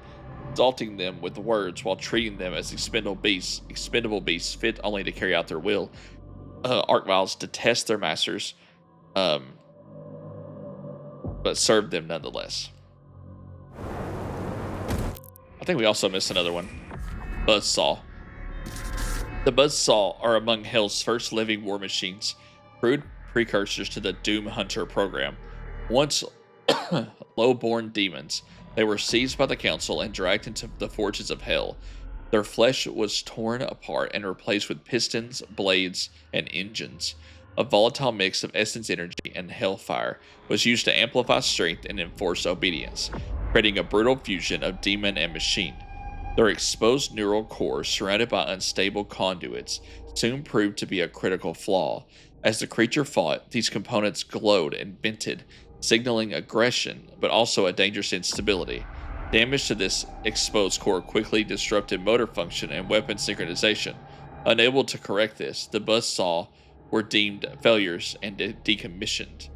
exalting them with words while treating them as expendable beasts fit only to carry out their will. Archviles detest their masters, but serve them nonetheless. I think we also missed another one. Buzzsaw. The Buzzsaw are among Hell's first living war machines, crude precursors to the Doom Hunter program. Once low-born demons, they were seized by the Council and dragged into the forges of Hell. Their flesh was torn apart and replaced with pistons, blades, and engines. A volatile mix of essence energy and hellfire was used to amplify strength and enforce obedience, creating a brutal fusion of demon and machine. Their exposed neural cores, surrounded by unstable conduits, soon proved to be a critical flaw. As the creature fought, these components glowed and vented, signaling aggression, but also a dangerous instability. Damage to this exposed core quickly disrupted motor function and weapon synchronization. Unable to correct this, the Buzzsaw were deemed failures and decommissioned.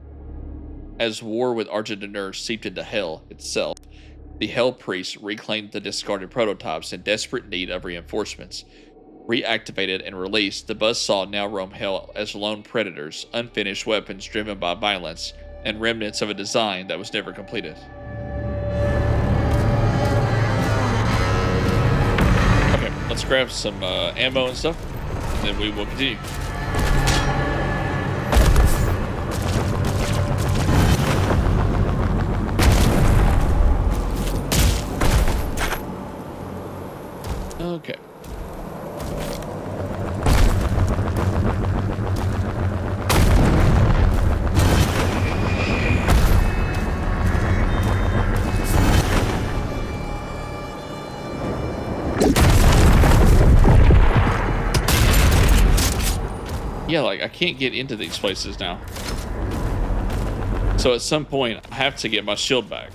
As war with Argent D'Nur seeped into Hell itself, the Hell Priests reclaimed the discarded prototypes in desperate need of reinforcements. Reactivated and released, the Buzzsaw now roam Hell as lone predators, unfinished weapons driven by violence, and remnants of a design that was never completed. Okay, let's grab some ammo and stuff, and then we will continue. Okay. Yeah, like, I can't get into these places now. So at some point, I have to get my shield back.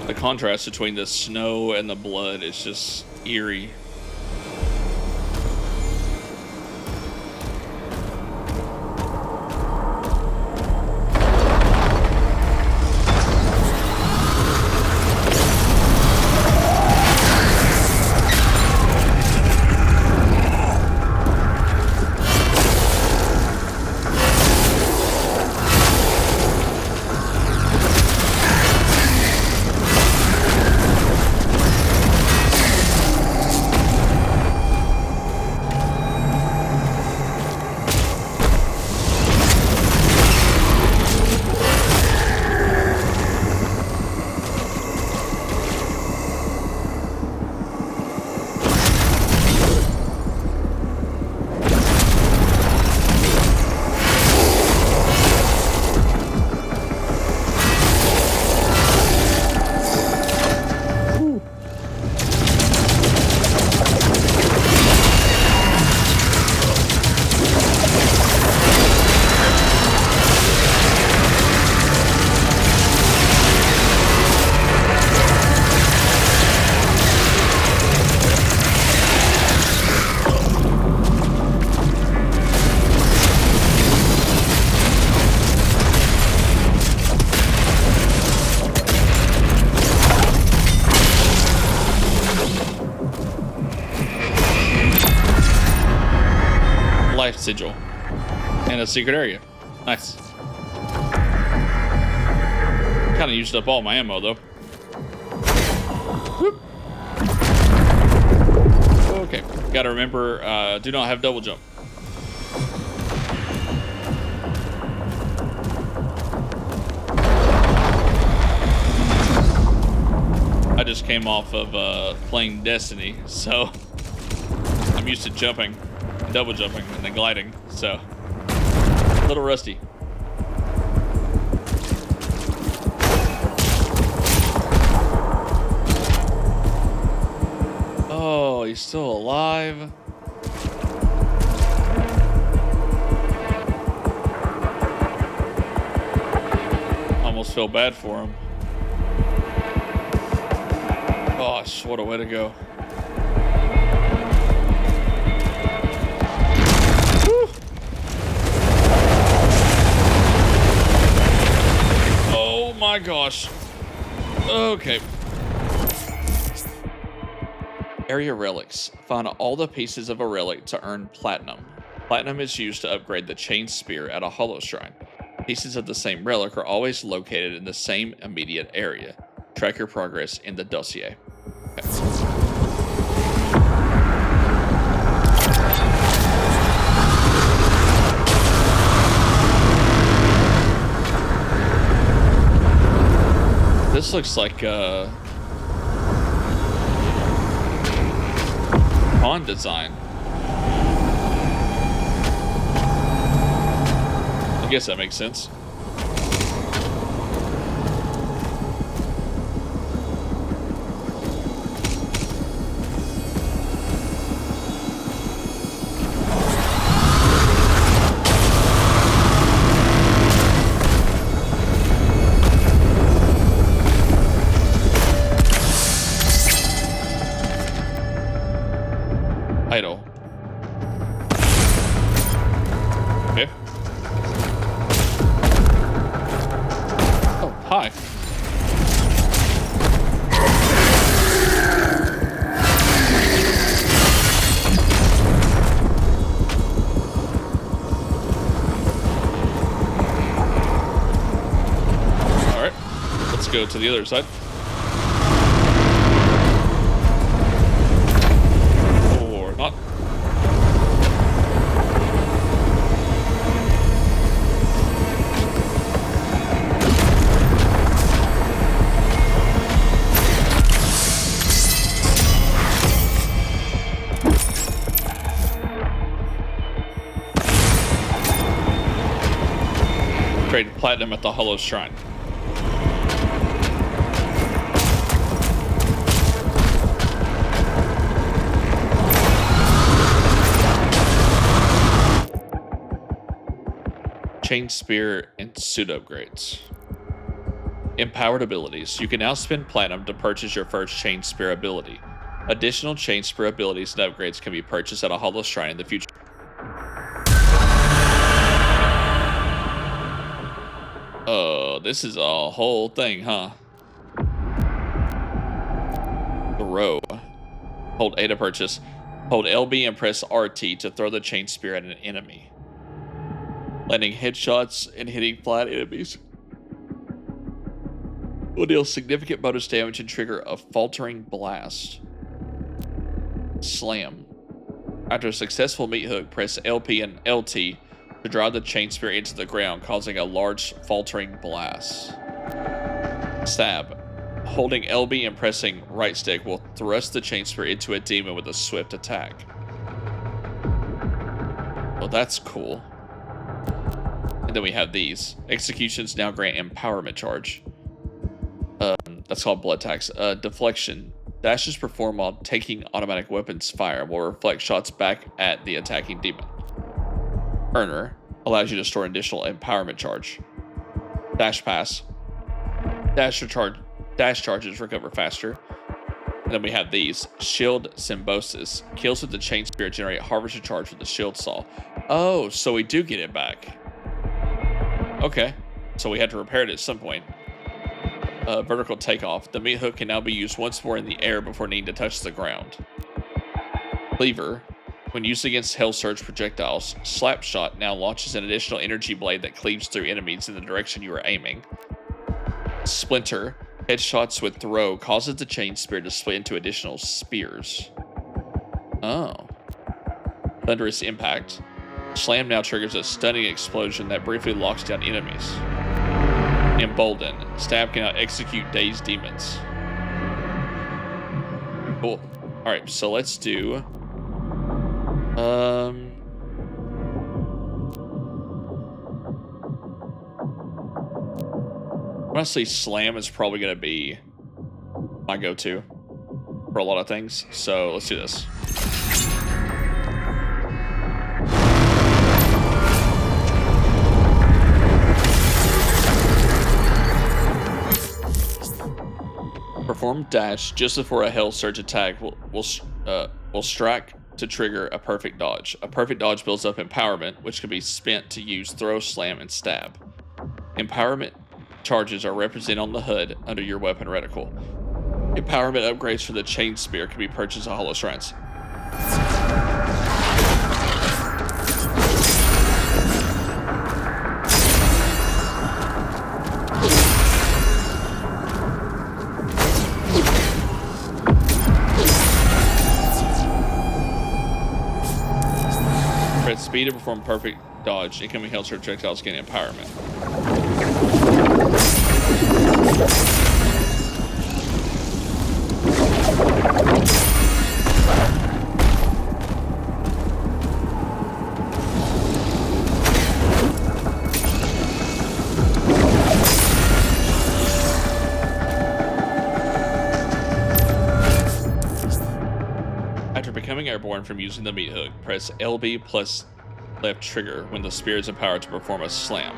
The contrast between the snow and the blood is just eerie. life sigil. And a secret area. Nice. Kind of used up all my ammo, though. Whoop. Okay. Gotta remember, do not have double jump. I just came off of playing Destiny, so I'm used to jumping, double jumping, and then gliding, so a little rusty. Oh, he's still alive. Almost feel bad for him. Gosh, what a way to go. Woo. Oh my gosh. Okay. Area relics. Find all the pieces of a relic to earn platinum. Platinum is used to upgrade the chain spear at a hollow shrine. Pieces of the same relic are always located in the same immediate area. Track your progress in the dossier. Okay. This looks like pawn design. I guess that makes sense. Idle. Okay. Oh, hi. All right, let's go to the other side. Not. Trade platinum at the Hollow Shrine. Chain Spear and suit upgrades. Empowered abilities. You can now spend platinum to purchase your first Chain Spear ability. Additional Chain Spear abilities and upgrades can be purchased at a Hollow Shrine in the future. Oh, this is a whole thing, huh? Throw. Hold A to purchase. Hold LB and press RT to throw the Chain Spear at an enemy. Landing headshots and hitting flat enemies will deal significant bonus damage and trigger a faltering blast. Slam. After a successful meat hook, press LP and LT to drive the chain spear into the ground, causing a large faltering blast. Stab. Holding LB and pressing right stick will thrust the chain spear into a demon with a swift attack. Well, that's cool. And then we have these. Executions now grant empowerment charge. That's called blood tax. Deflection. Dashes perform while taking automatic weapons fire and will reflect shots back at the attacking demon. Earner. Allows you to store additional empowerment charge. Dash pass. Dash charges recover faster. And then we have these. Shield Symbiosis. Kills with the chain spear generate harvester charge with the shield saw. Oh, so we do get it back. Okay, so we had to repair it at some point. Vertical takeoff. The meat hook can now be used once more in the air before needing to touch the ground. Cleaver. When used against Hell Surge projectiles, Slapshot now launches an additional energy blade that cleaves through enemies in the direction you are aiming. Splinter, headshots with throw, causes the chain spear to split into additional spears. Oh. Thunderous Impact. Slam now triggers a stunning explosion that briefly locks down enemies. Embolden. Stab can now execute dazed demons. Cool. Alright, so let's do... honestly, Slam is probably going to be my go-to for a lot of things. So let's do this. Perform dash just before a Hell Surge attack will strike to trigger a perfect dodge. A perfect dodge builds up empowerment, which can be spent to use throw, slam, and stab. Empowerment charges are represented on the HUD under your weapon reticle. Empowerment upgrades for the chain spear can be purchased at Hollow Shrines. Press speed to perform perfect dodge. Incoming Hell Surge projectiles gain empowerment. After becoming airborne from using the meat hook, press LB plus left trigger when the spear is empowered to perform a slam.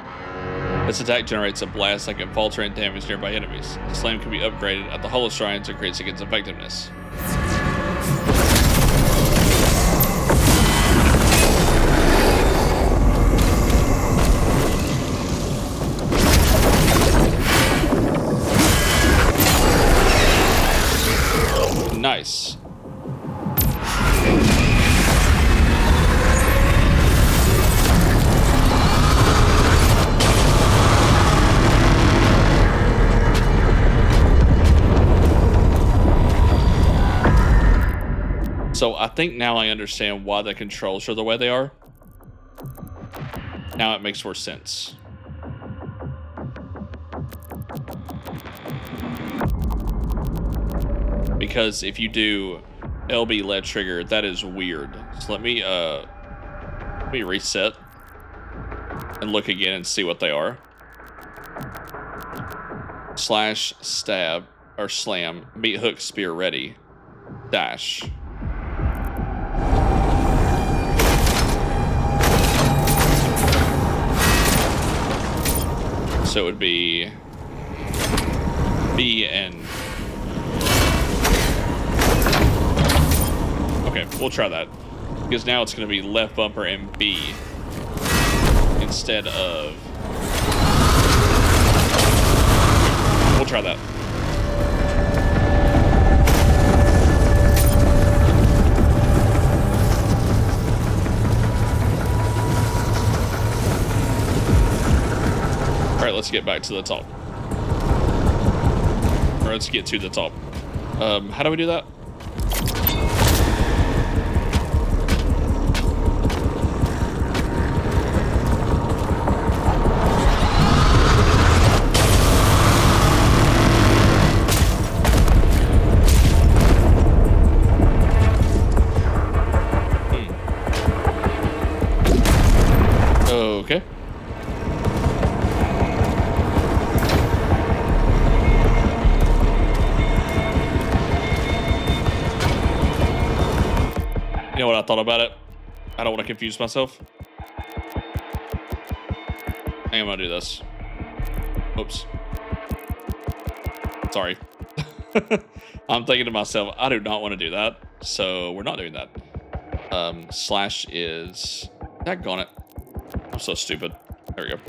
This attack generates a blast that can falter and damage nearby enemies. The slam can be upgraded at the Hollow Shrine to increase its effectiveness. Nice. So I think now I understand why the controls are the way they are. Now it makes more sense. Because if you do LB left trigger, that is weird. So let me reset and look again and see what they are. Slash, stab, or slam, meat hook, spear ready, dash. So it would be B and... Okay, we'll try that. Because now it's going to be left bumper and B instead of... We'll try that. Alright, let's get back to the top. Or let's get to the top. How do we do that? Okay. You know what I thought about it? I don't want to confuse myself. I think I'm gonna do this. Oops. Sorry. I'm thinking to myself, I do not want to do that. So we're not doing that. Slash is... Daggone it. I'm so stupid. There we go.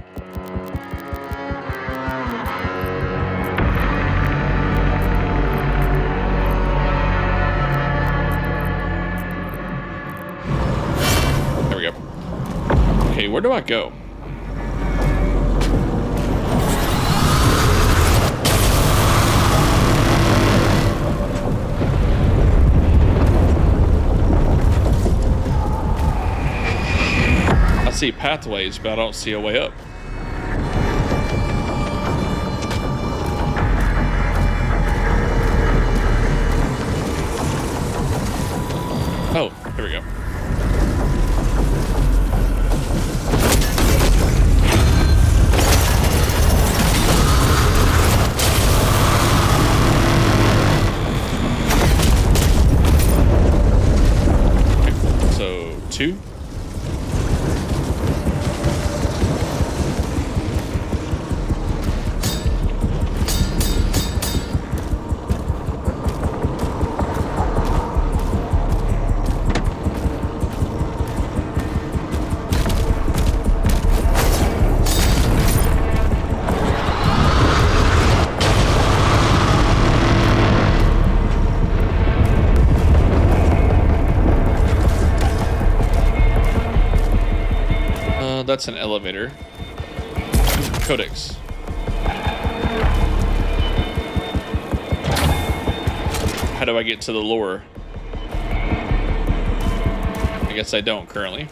Okay, where do I go? I see pathways, but I don't see a way up. Oh, here we go. Okay, so 2. That's an elevator. Codex. How do I get to the lore? I guess I don't currently.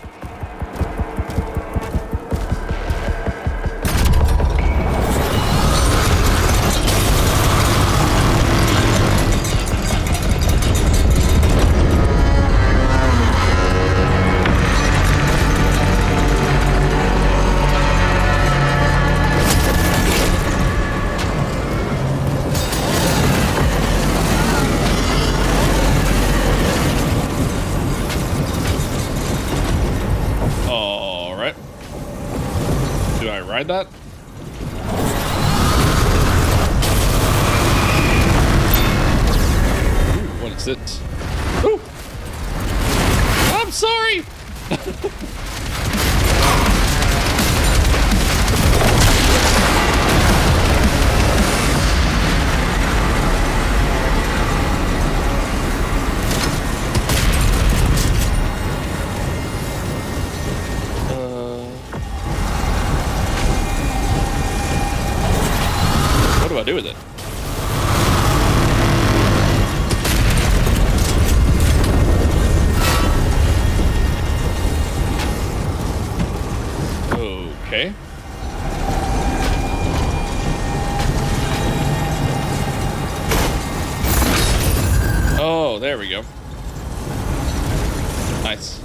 That? Ooh, what is it? Ooh! I'm sorry! What do I do with it? Okay. Oh, there we go. Nice.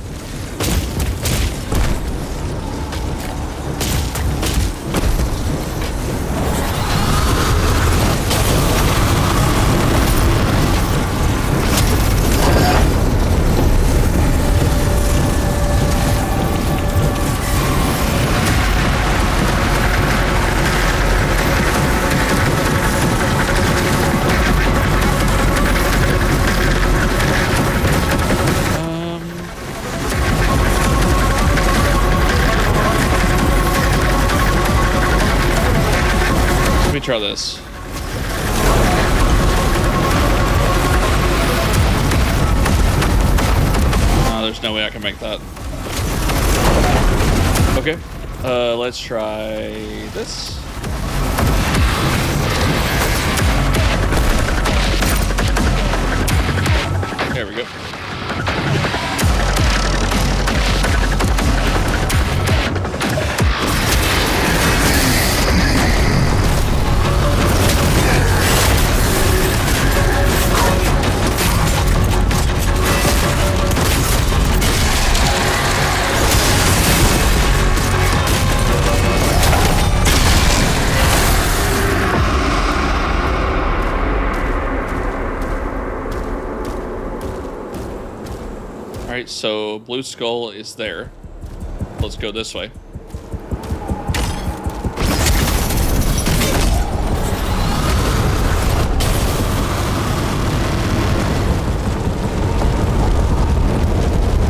Try this. There's no way I can make that. Okay. Let's try this. There we go. Alright, so Blue Skull is there. Let's go this way.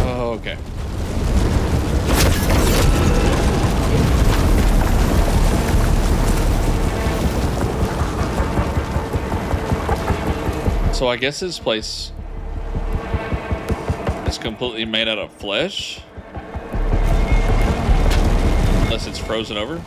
Oh, okay. So I guess this place is completely made out of flesh. frozen over?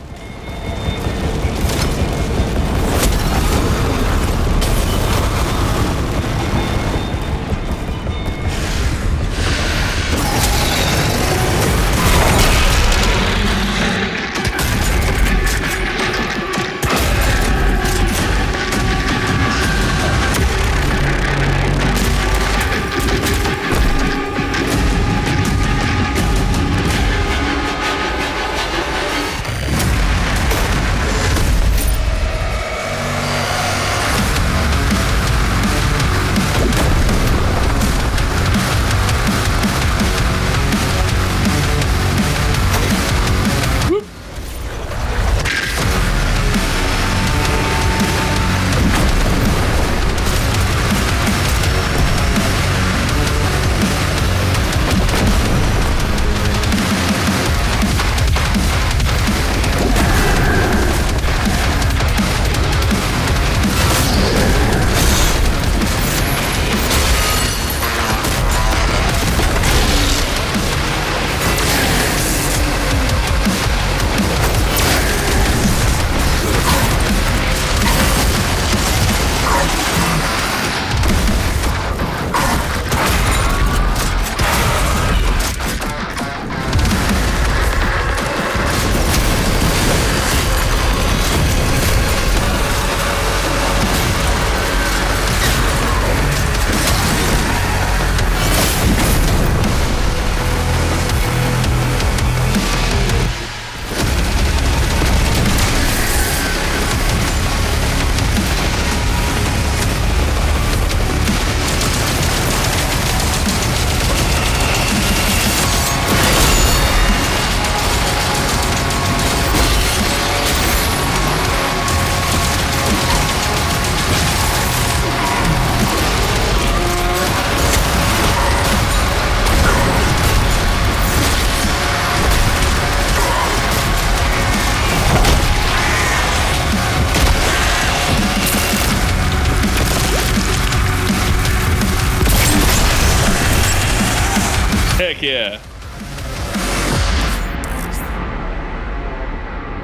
Heck yeah.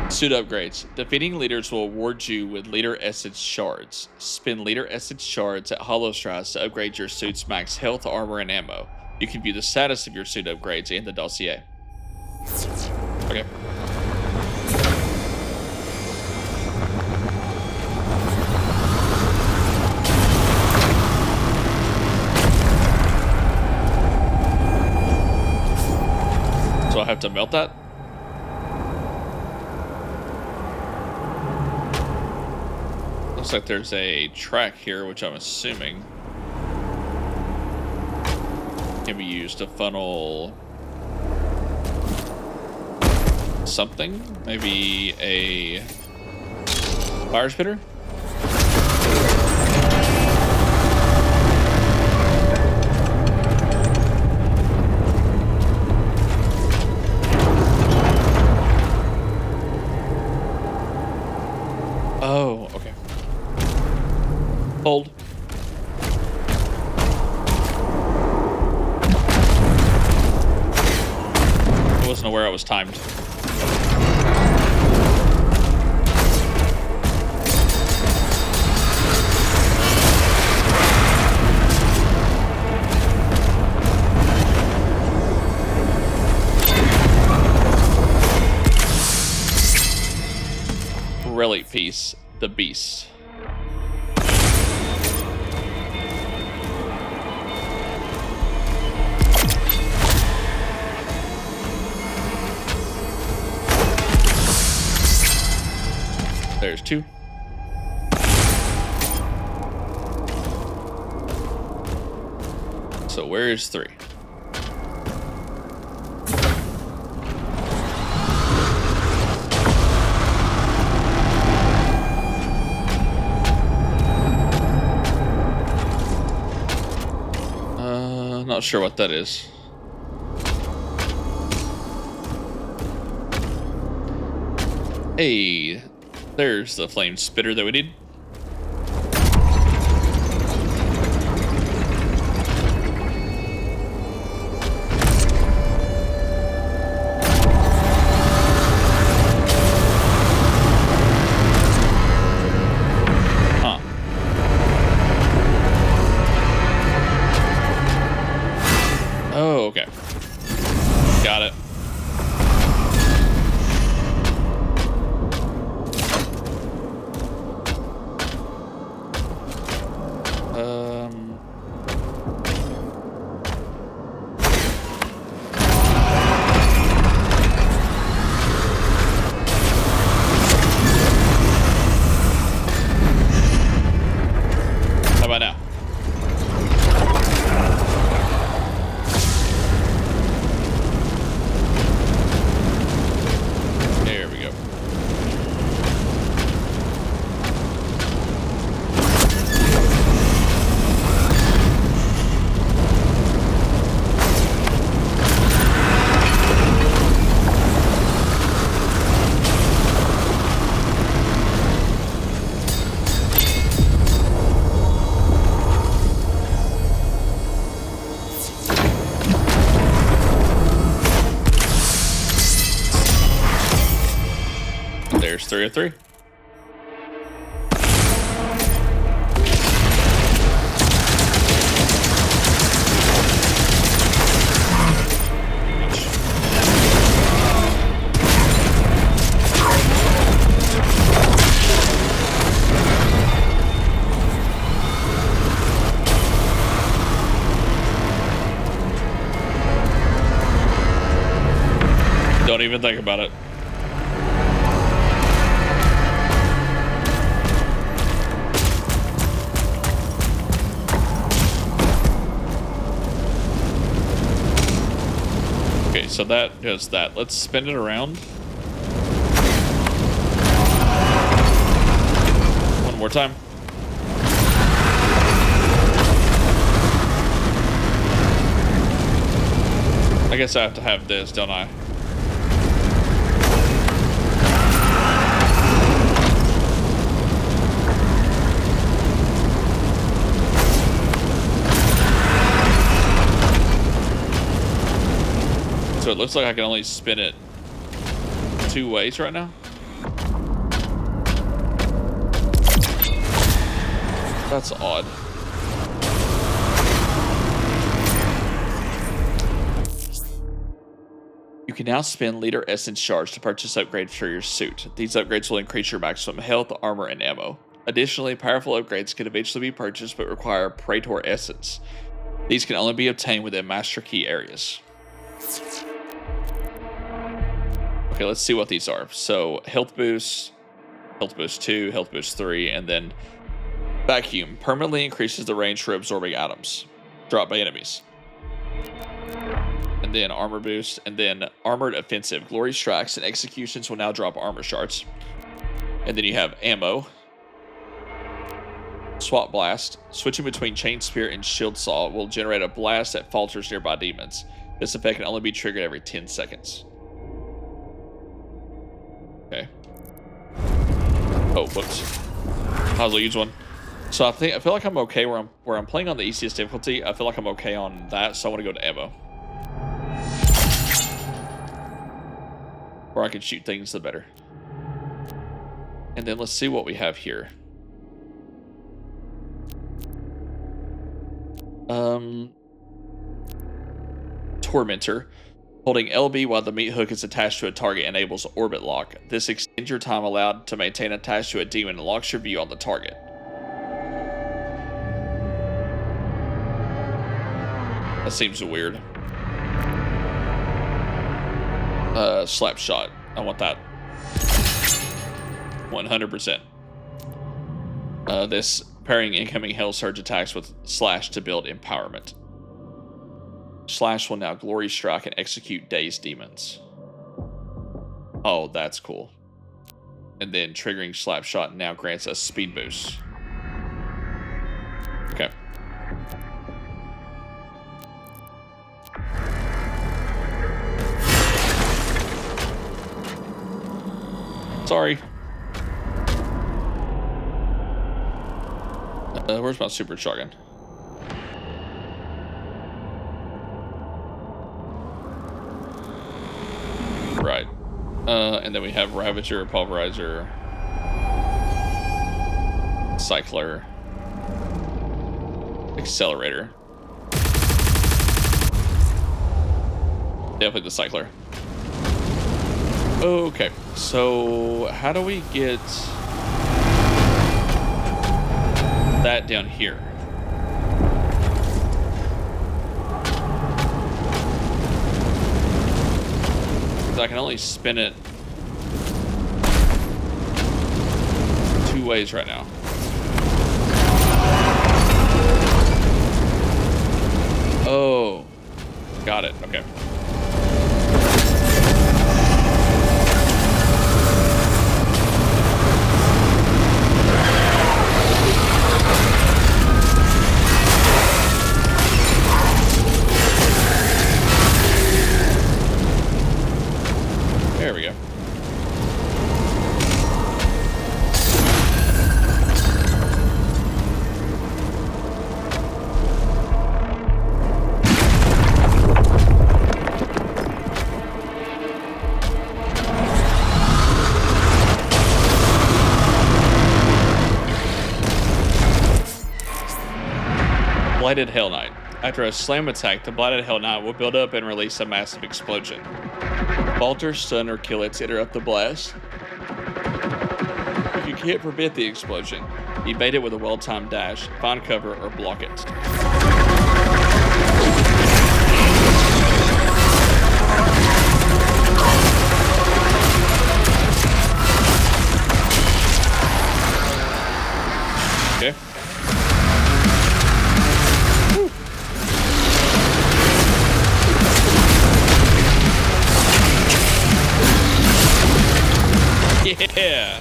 Suit upgrades. Defeating leaders will award you with leader essence shards. Spend leader essence shards at Hollow Strides to upgrade your suit's max health, armor, and ammo. You can view the status of your suit upgrades in the dossier. Okay. So I have to melt that? Looks like there's a track here, which I'm assuming can be used to funnel something. Maybe a fire spitter? Oh, okay. Hold. I wasn't aware I was timed. Relic piece, the beast. There's two. So where is three? Not sure what that is. Hey, there's the flame spitter that we need. There's 3 of 3. Don't even think about it. Okay, so that does that. Let's spin it around. One more time. I guess I have to have this, don't I? So it looks like I can only spin it 2 ways right now. That's odd. You can now spend Leader Essence Shards to purchase upgrades for your suit. These upgrades will increase your maximum health, armor, and ammo. Additionally, powerful upgrades can eventually be purchased but require Praetor Essence. These can only be obtained within Master Key areas. Okay, let's see what these are. So, Health Boost 2, Health Boost 3, and then Vacuum permanently increases the range for absorbing items dropped by enemies. And then Armor Boost, and then Armored Offensive. Glory Strikes and Executions will now drop armor shards. And then you have Ammo. Swap Blast. Switching between Chain Spear and Shield Saw will generate a blast that falters nearby demons. This effect can only be triggered every 10 seconds. Okay. Oh, whoops. I'll use one. So I feel like I'm okay where I'm playing on the easiest difficulty. I feel like I'm okay on that, so I want to go to ammo. Where I can shoot things, the better. And then let's see what we have here. Tormentor. Holding LB while the meat hook is attached to a target enables orbit lock. This extends your time allowed to maintain attached to a demon and locks your view on the target. That seems weird. Slap shot. I want that. 100%. This pairing incoming Hell Surge attacks with Slash to build empowerment. Slash will now Glory Strike and execute Dazed Demons. Oh, that's cool. And then triggering Slap Shot now grants us speed boost. Okay. Sorry. Where's my super shotgun? Right. And then we have Ravager, Pulverizer, Cycler, Accelerator. Definitely the Cycler. Okay, so how do we get that down here? I can only spin it 2 ways right now. Oh, got it. Okay. There we go. Blighted Hell Knight. After a slam attack, the Blighted Hell Knight will build up and release a massive explosion. Falter, stun, or kill it to interrupt the blast. If you can't prevent the explosion, evade it with a well-timed dash, find cover, or block it. Okay. Yeah.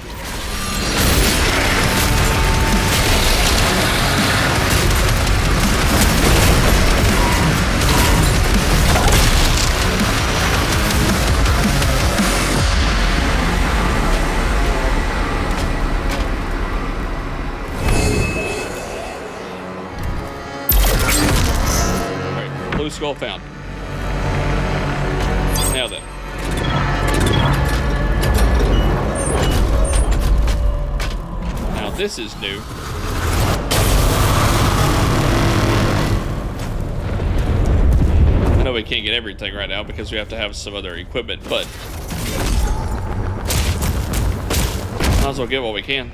Alright, blue skull found. Now then. This is new. I know we can't get everything right now because we have to have some other equipment, but might as well get what we can.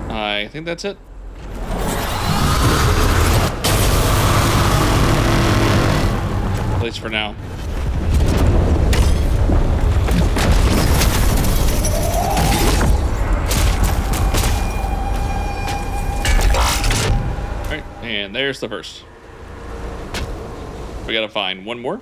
I think that's it. At least for now. Alright, and there's the first. We gotta find one more.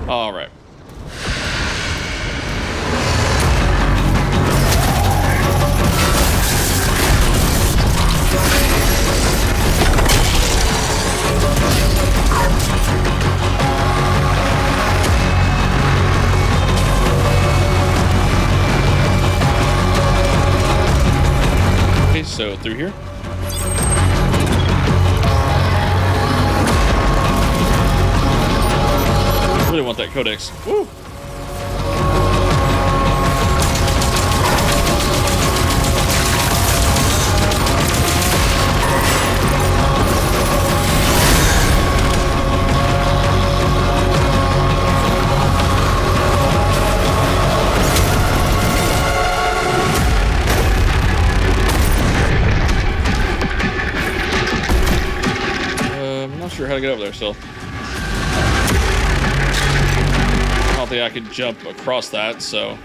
All right. Okay, so through here. I really want that codex. Woo! I'm not sure how to get over there still. I don't think I could jump across that, so.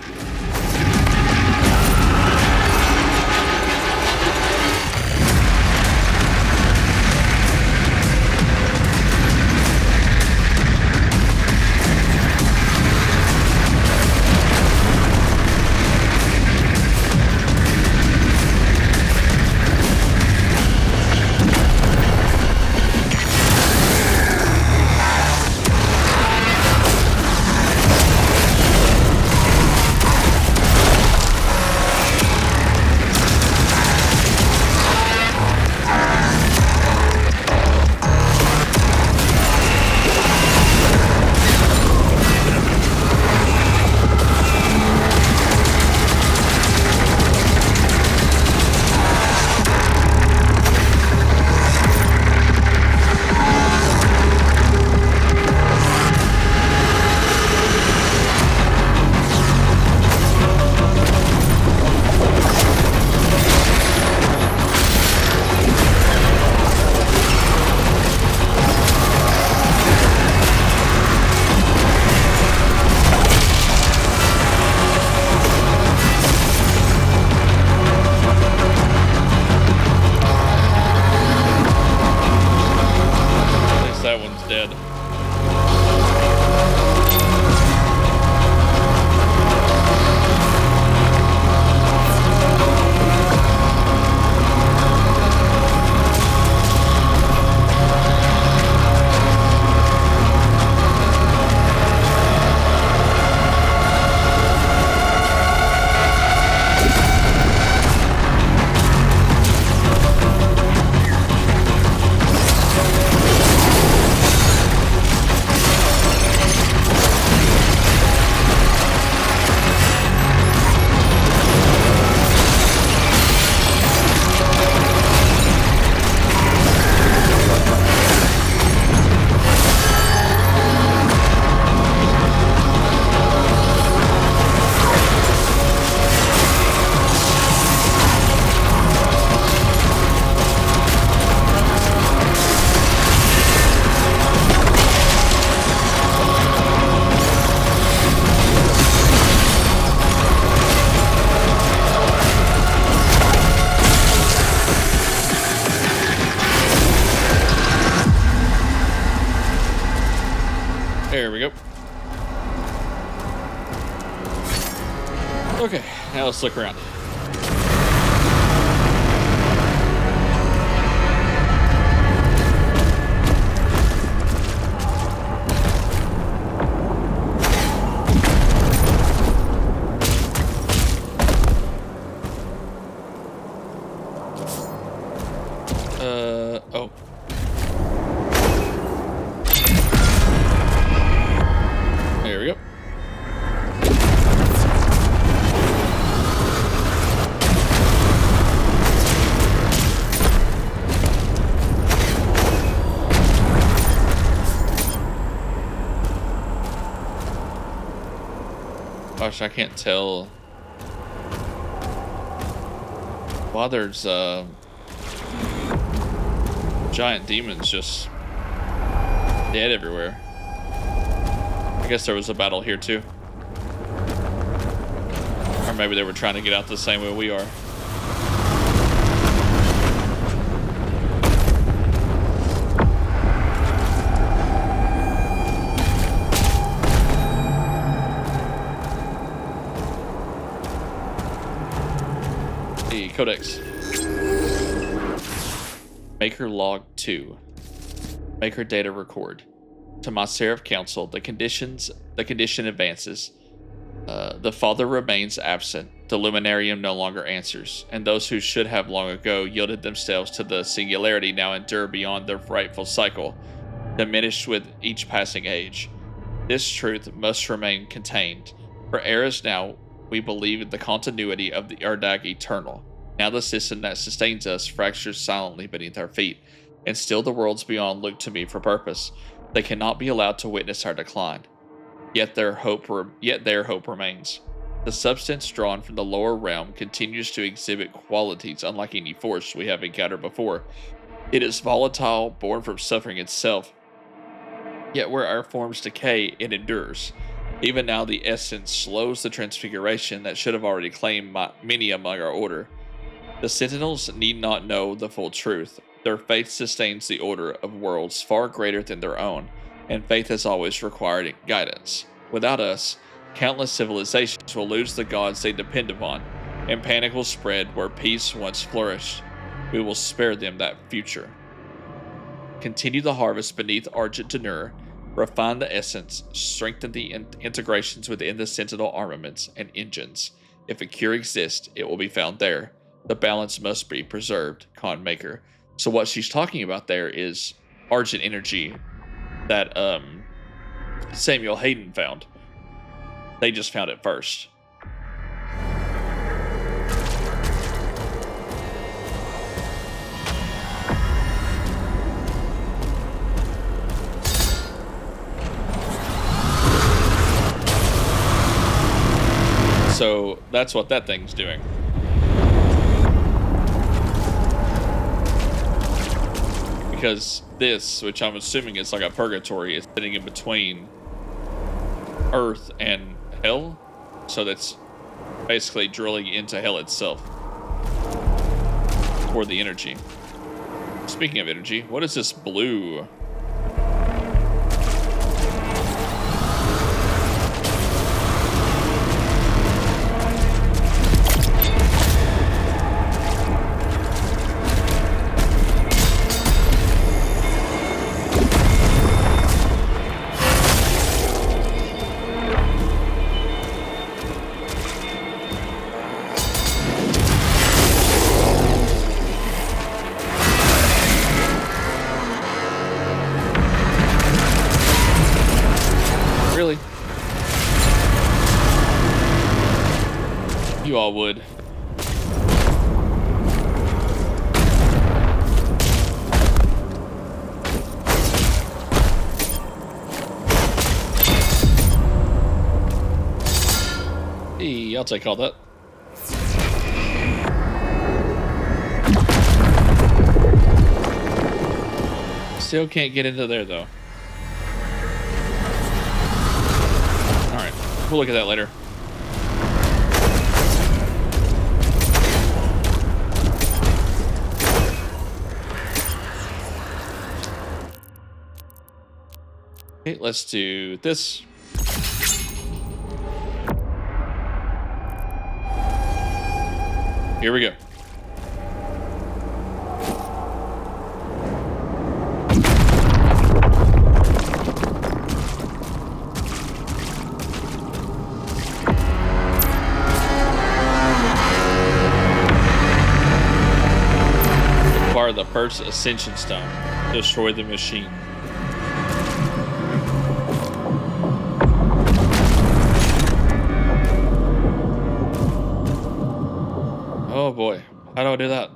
There we go. Okay, now let's look around. Oh. There we go. Gosh, I can't tell why there's giant demons just dead everywhere. I guess there was a battle here too. Or maybe they were trying to get out the same way we are. The Codex. Maker Log 2. Maker Data Record. To my Seraph Council, the condition advances. The Father remains absent. The Luminarium no longer answers. And those who should have long ago yielded themselves to the singularity now endure beyond their rightful cycle, diminished with each passing age. This truth must remain contained. For eras now, we believe in the continuity of the Urdak Eternal. Now the system that sustains us fractures silently beneath our feet, and still the worlds beyond look to me for purpose. They cannot be allowed to witness our decline. Yet their hope remains. The substance drawn from the lower realm continues to exhibit qualities unlike any force we have encountered before. It is volatile, born from suffering itself. Yet where our forms decay, it endures. Even now the essence slows the transfiguration that should have already claimed many among our order. The Sentinels need not know the full truth. Their faith sustains the order of worlds far greater than their own, and faith has always required guidance. Without us, countless civilizations will lose the gods they depend upon, and panic will spread where peace once flourished. We will spare them that future. Continue the harvest beneath Argent D'Nur, refine the essence, strengthen the integrations within the Sentinel armaments and engines. If a cure exists, it will be found there. The balance must be preserved, Khan Maker. So what she's talking about there is Argent energy that Samuel Hayden found. They just found it first. So that's what that thing's doing. Because this, which I'm assuming is like a purgatory, is sitting in between Earth and Hell. So that's basically drilling into Hell itself for the energy. Speaking of energy, what is this blue? Really? You all would. Hey, I'll take all that. Still can't get into there though. Alright, we'll look at that later. Okay, let's do this. Here we go. Acquire the first Ascension Stone. Destroy the machine. Oh boy, how do I do that?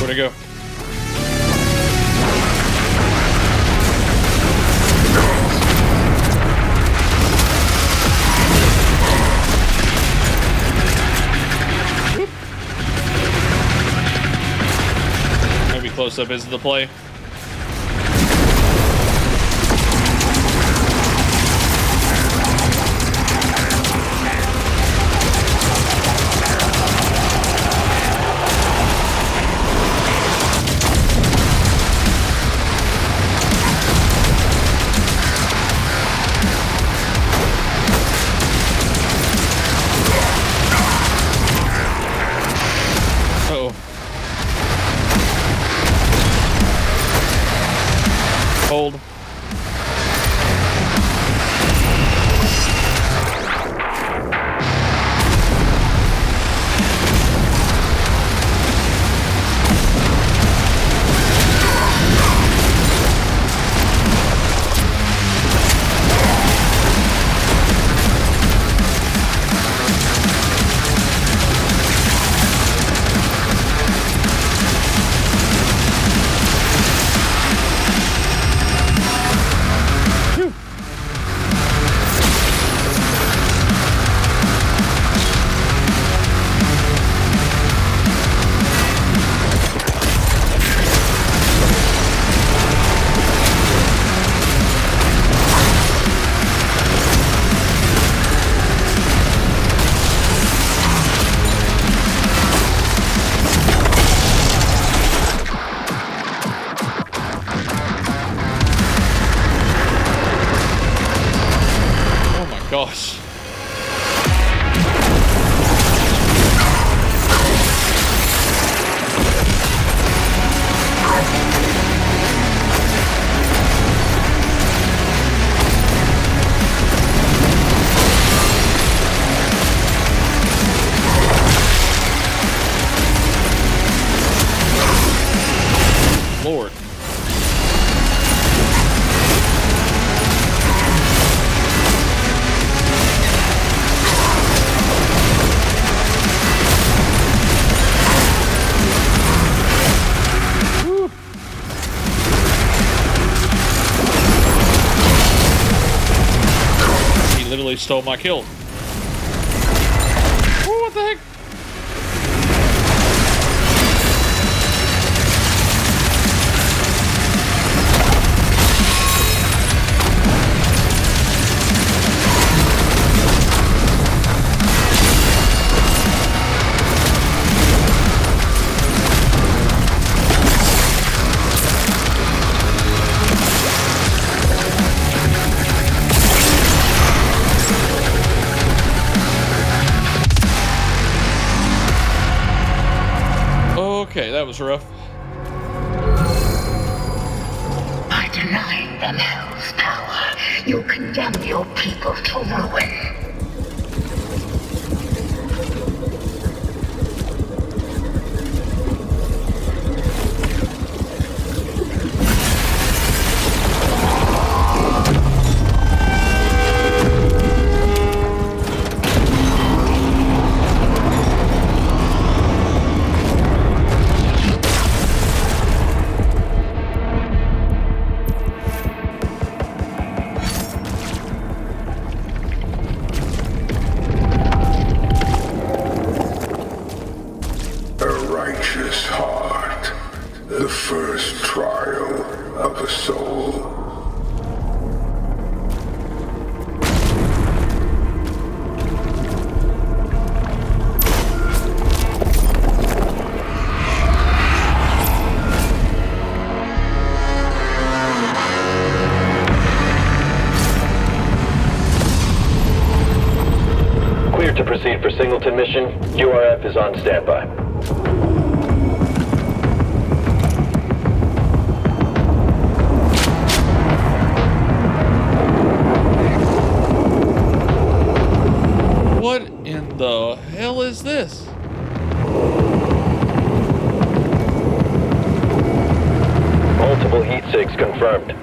Where'd it go? Maybe close up is the play. Hold. Gosh. stole my kill. Ooh, what the heck? Okay, that was rough. By denying them Hell's power, you condemn your people to ruin. To proceed for Singleton mission, URF is on standby. What in the hell is this? Multiple heat sinks confirmed.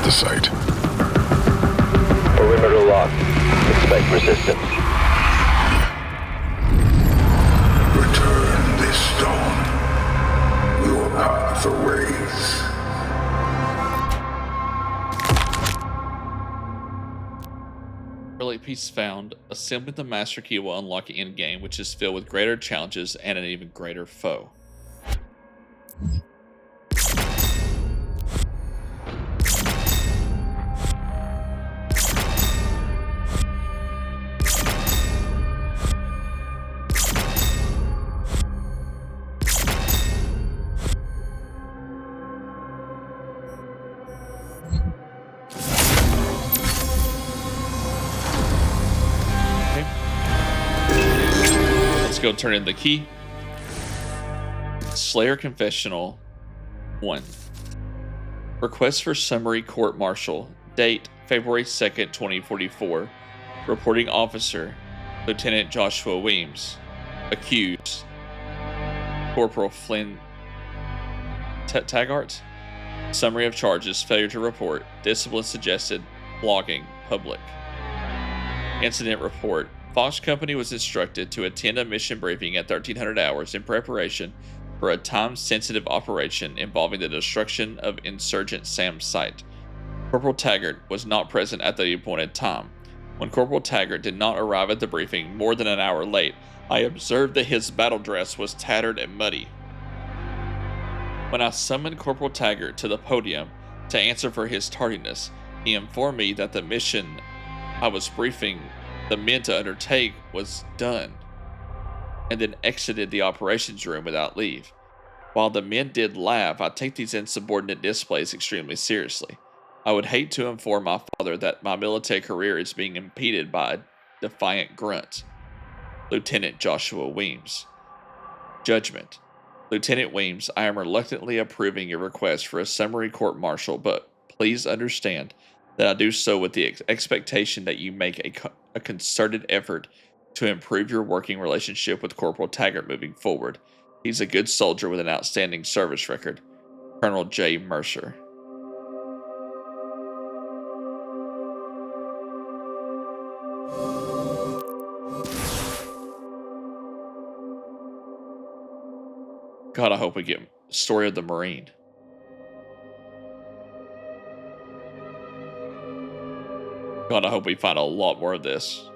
The site. Perimeter locked. Expect resistance. Return this stone. Your path awaits. Relic piece found. Assembling the Master Key will unlock an endgame, which is filled with greater challenges and an even greater foe. Let's go turn in the key. Slayer Confessional 1. Request for summary court-martial. Date February 2nd, 2044. Reporting officer Lieutenant Joshua Weems. Accused Corporal Flynn Taggart. Summary of charges: failure to report, discipline suggested, logging, public. Incident report. Fox Company was instructed to attend a mission briefing at 1300 hours in preparation for a time-sensitive operation involving the destruction of Insurgent Sam's site. Corporal Taggart was not present at the appointed time. When Corporal Taggart did not arrive at the briefing more than an hour late, I observed that his battle dress was tattered and muddy. When I summoned Corporal Taggart to the podium to answer for his tardiness, he informed me that the mission I was briefing the men to undertake was done, and then exited the operations room without leave. While the men did laugh, I take these insubordinate displays extremely seriously. I would hate to inform my father that my military career is being impeded by a defiant grunt. Lieutenant Joshua Weems. Judgment. Lieutenant Weems, I am reluctantly approving your request for a summary court-martial, but please understand that I do so with the expectation that you make a concerted effort to improve your working relationship with Corporal Taggart moving forward. He's a good soldier with an outstanding service record. Colonel J. Mercer. God, I hope we get Story of the Marine. God, I hope we find a lot more of this.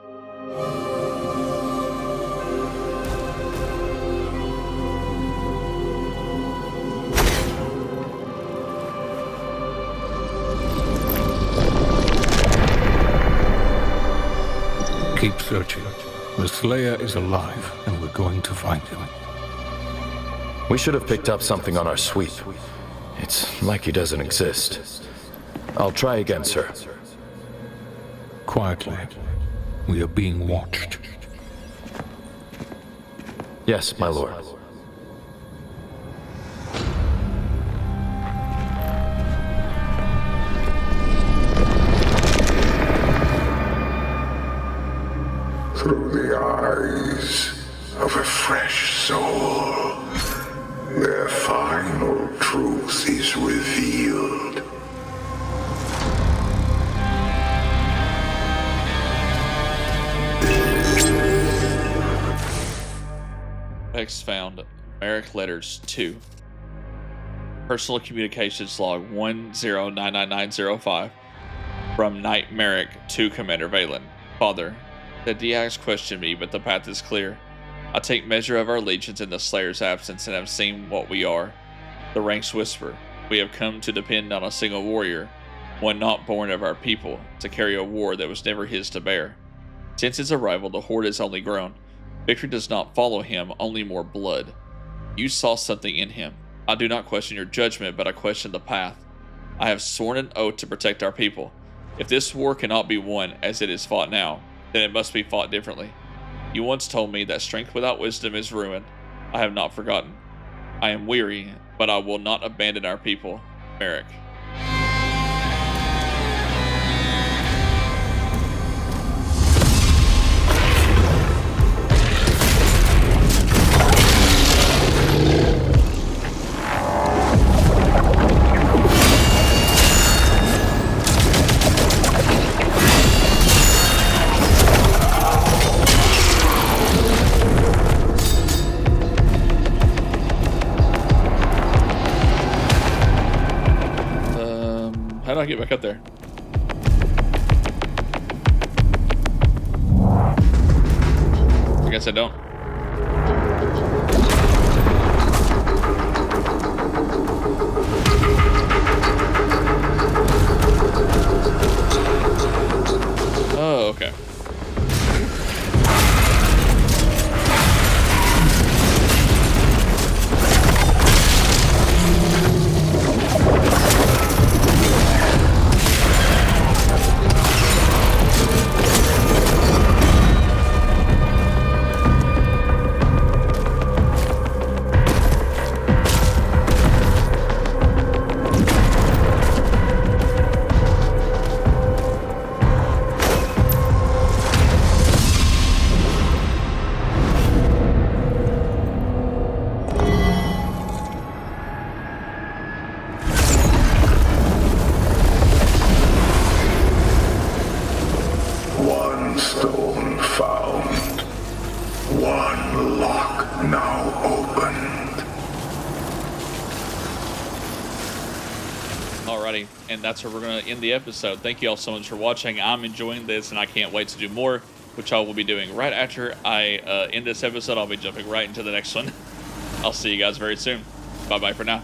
Keep searching. The Slayer is alive, and we're going to find him. We should have picked up something on our sweep. It's like he doesn't exist. I'll try again, sir. Quietly. We are being watched. Yes, my lord. Through the eyes of a fresh soul, their final truth is revealed. X found Merrick Letters 2. Personal Communications Log 1099905 from Knight Merrick to Commander Valen. Father, the DIs question me, but the path is clear. I take measure of our allegiance in the Slayer's absence and have seen what we are. The ranks whisper. We have come to depend on a single warrior, one not born of our people, to carry a war that was never his to bear. Since his arrival, the horde has only grown. Victory does not follow him, only more blood. You saw something in him. I do not question your judgment, but I question the path. I have sworn an oath to protect our people. If this war cannot be won as it is fought now, then it must be fought differently. You once told me that strength without wisdom is ruin. I have not forgotten. I am weary, but I will not abandon our people. Merrick. How do I get back up there? I guess I don't. Oh, okay. Alrighty, and that's where we're going to end the episode. Thank you all so much for watching. I'm enjoying this, and I can't wait to do more, which I will be doing right after I end this episode. I'll be jumping right into the next one. I'll see you guys very soon. Bye-bye for now.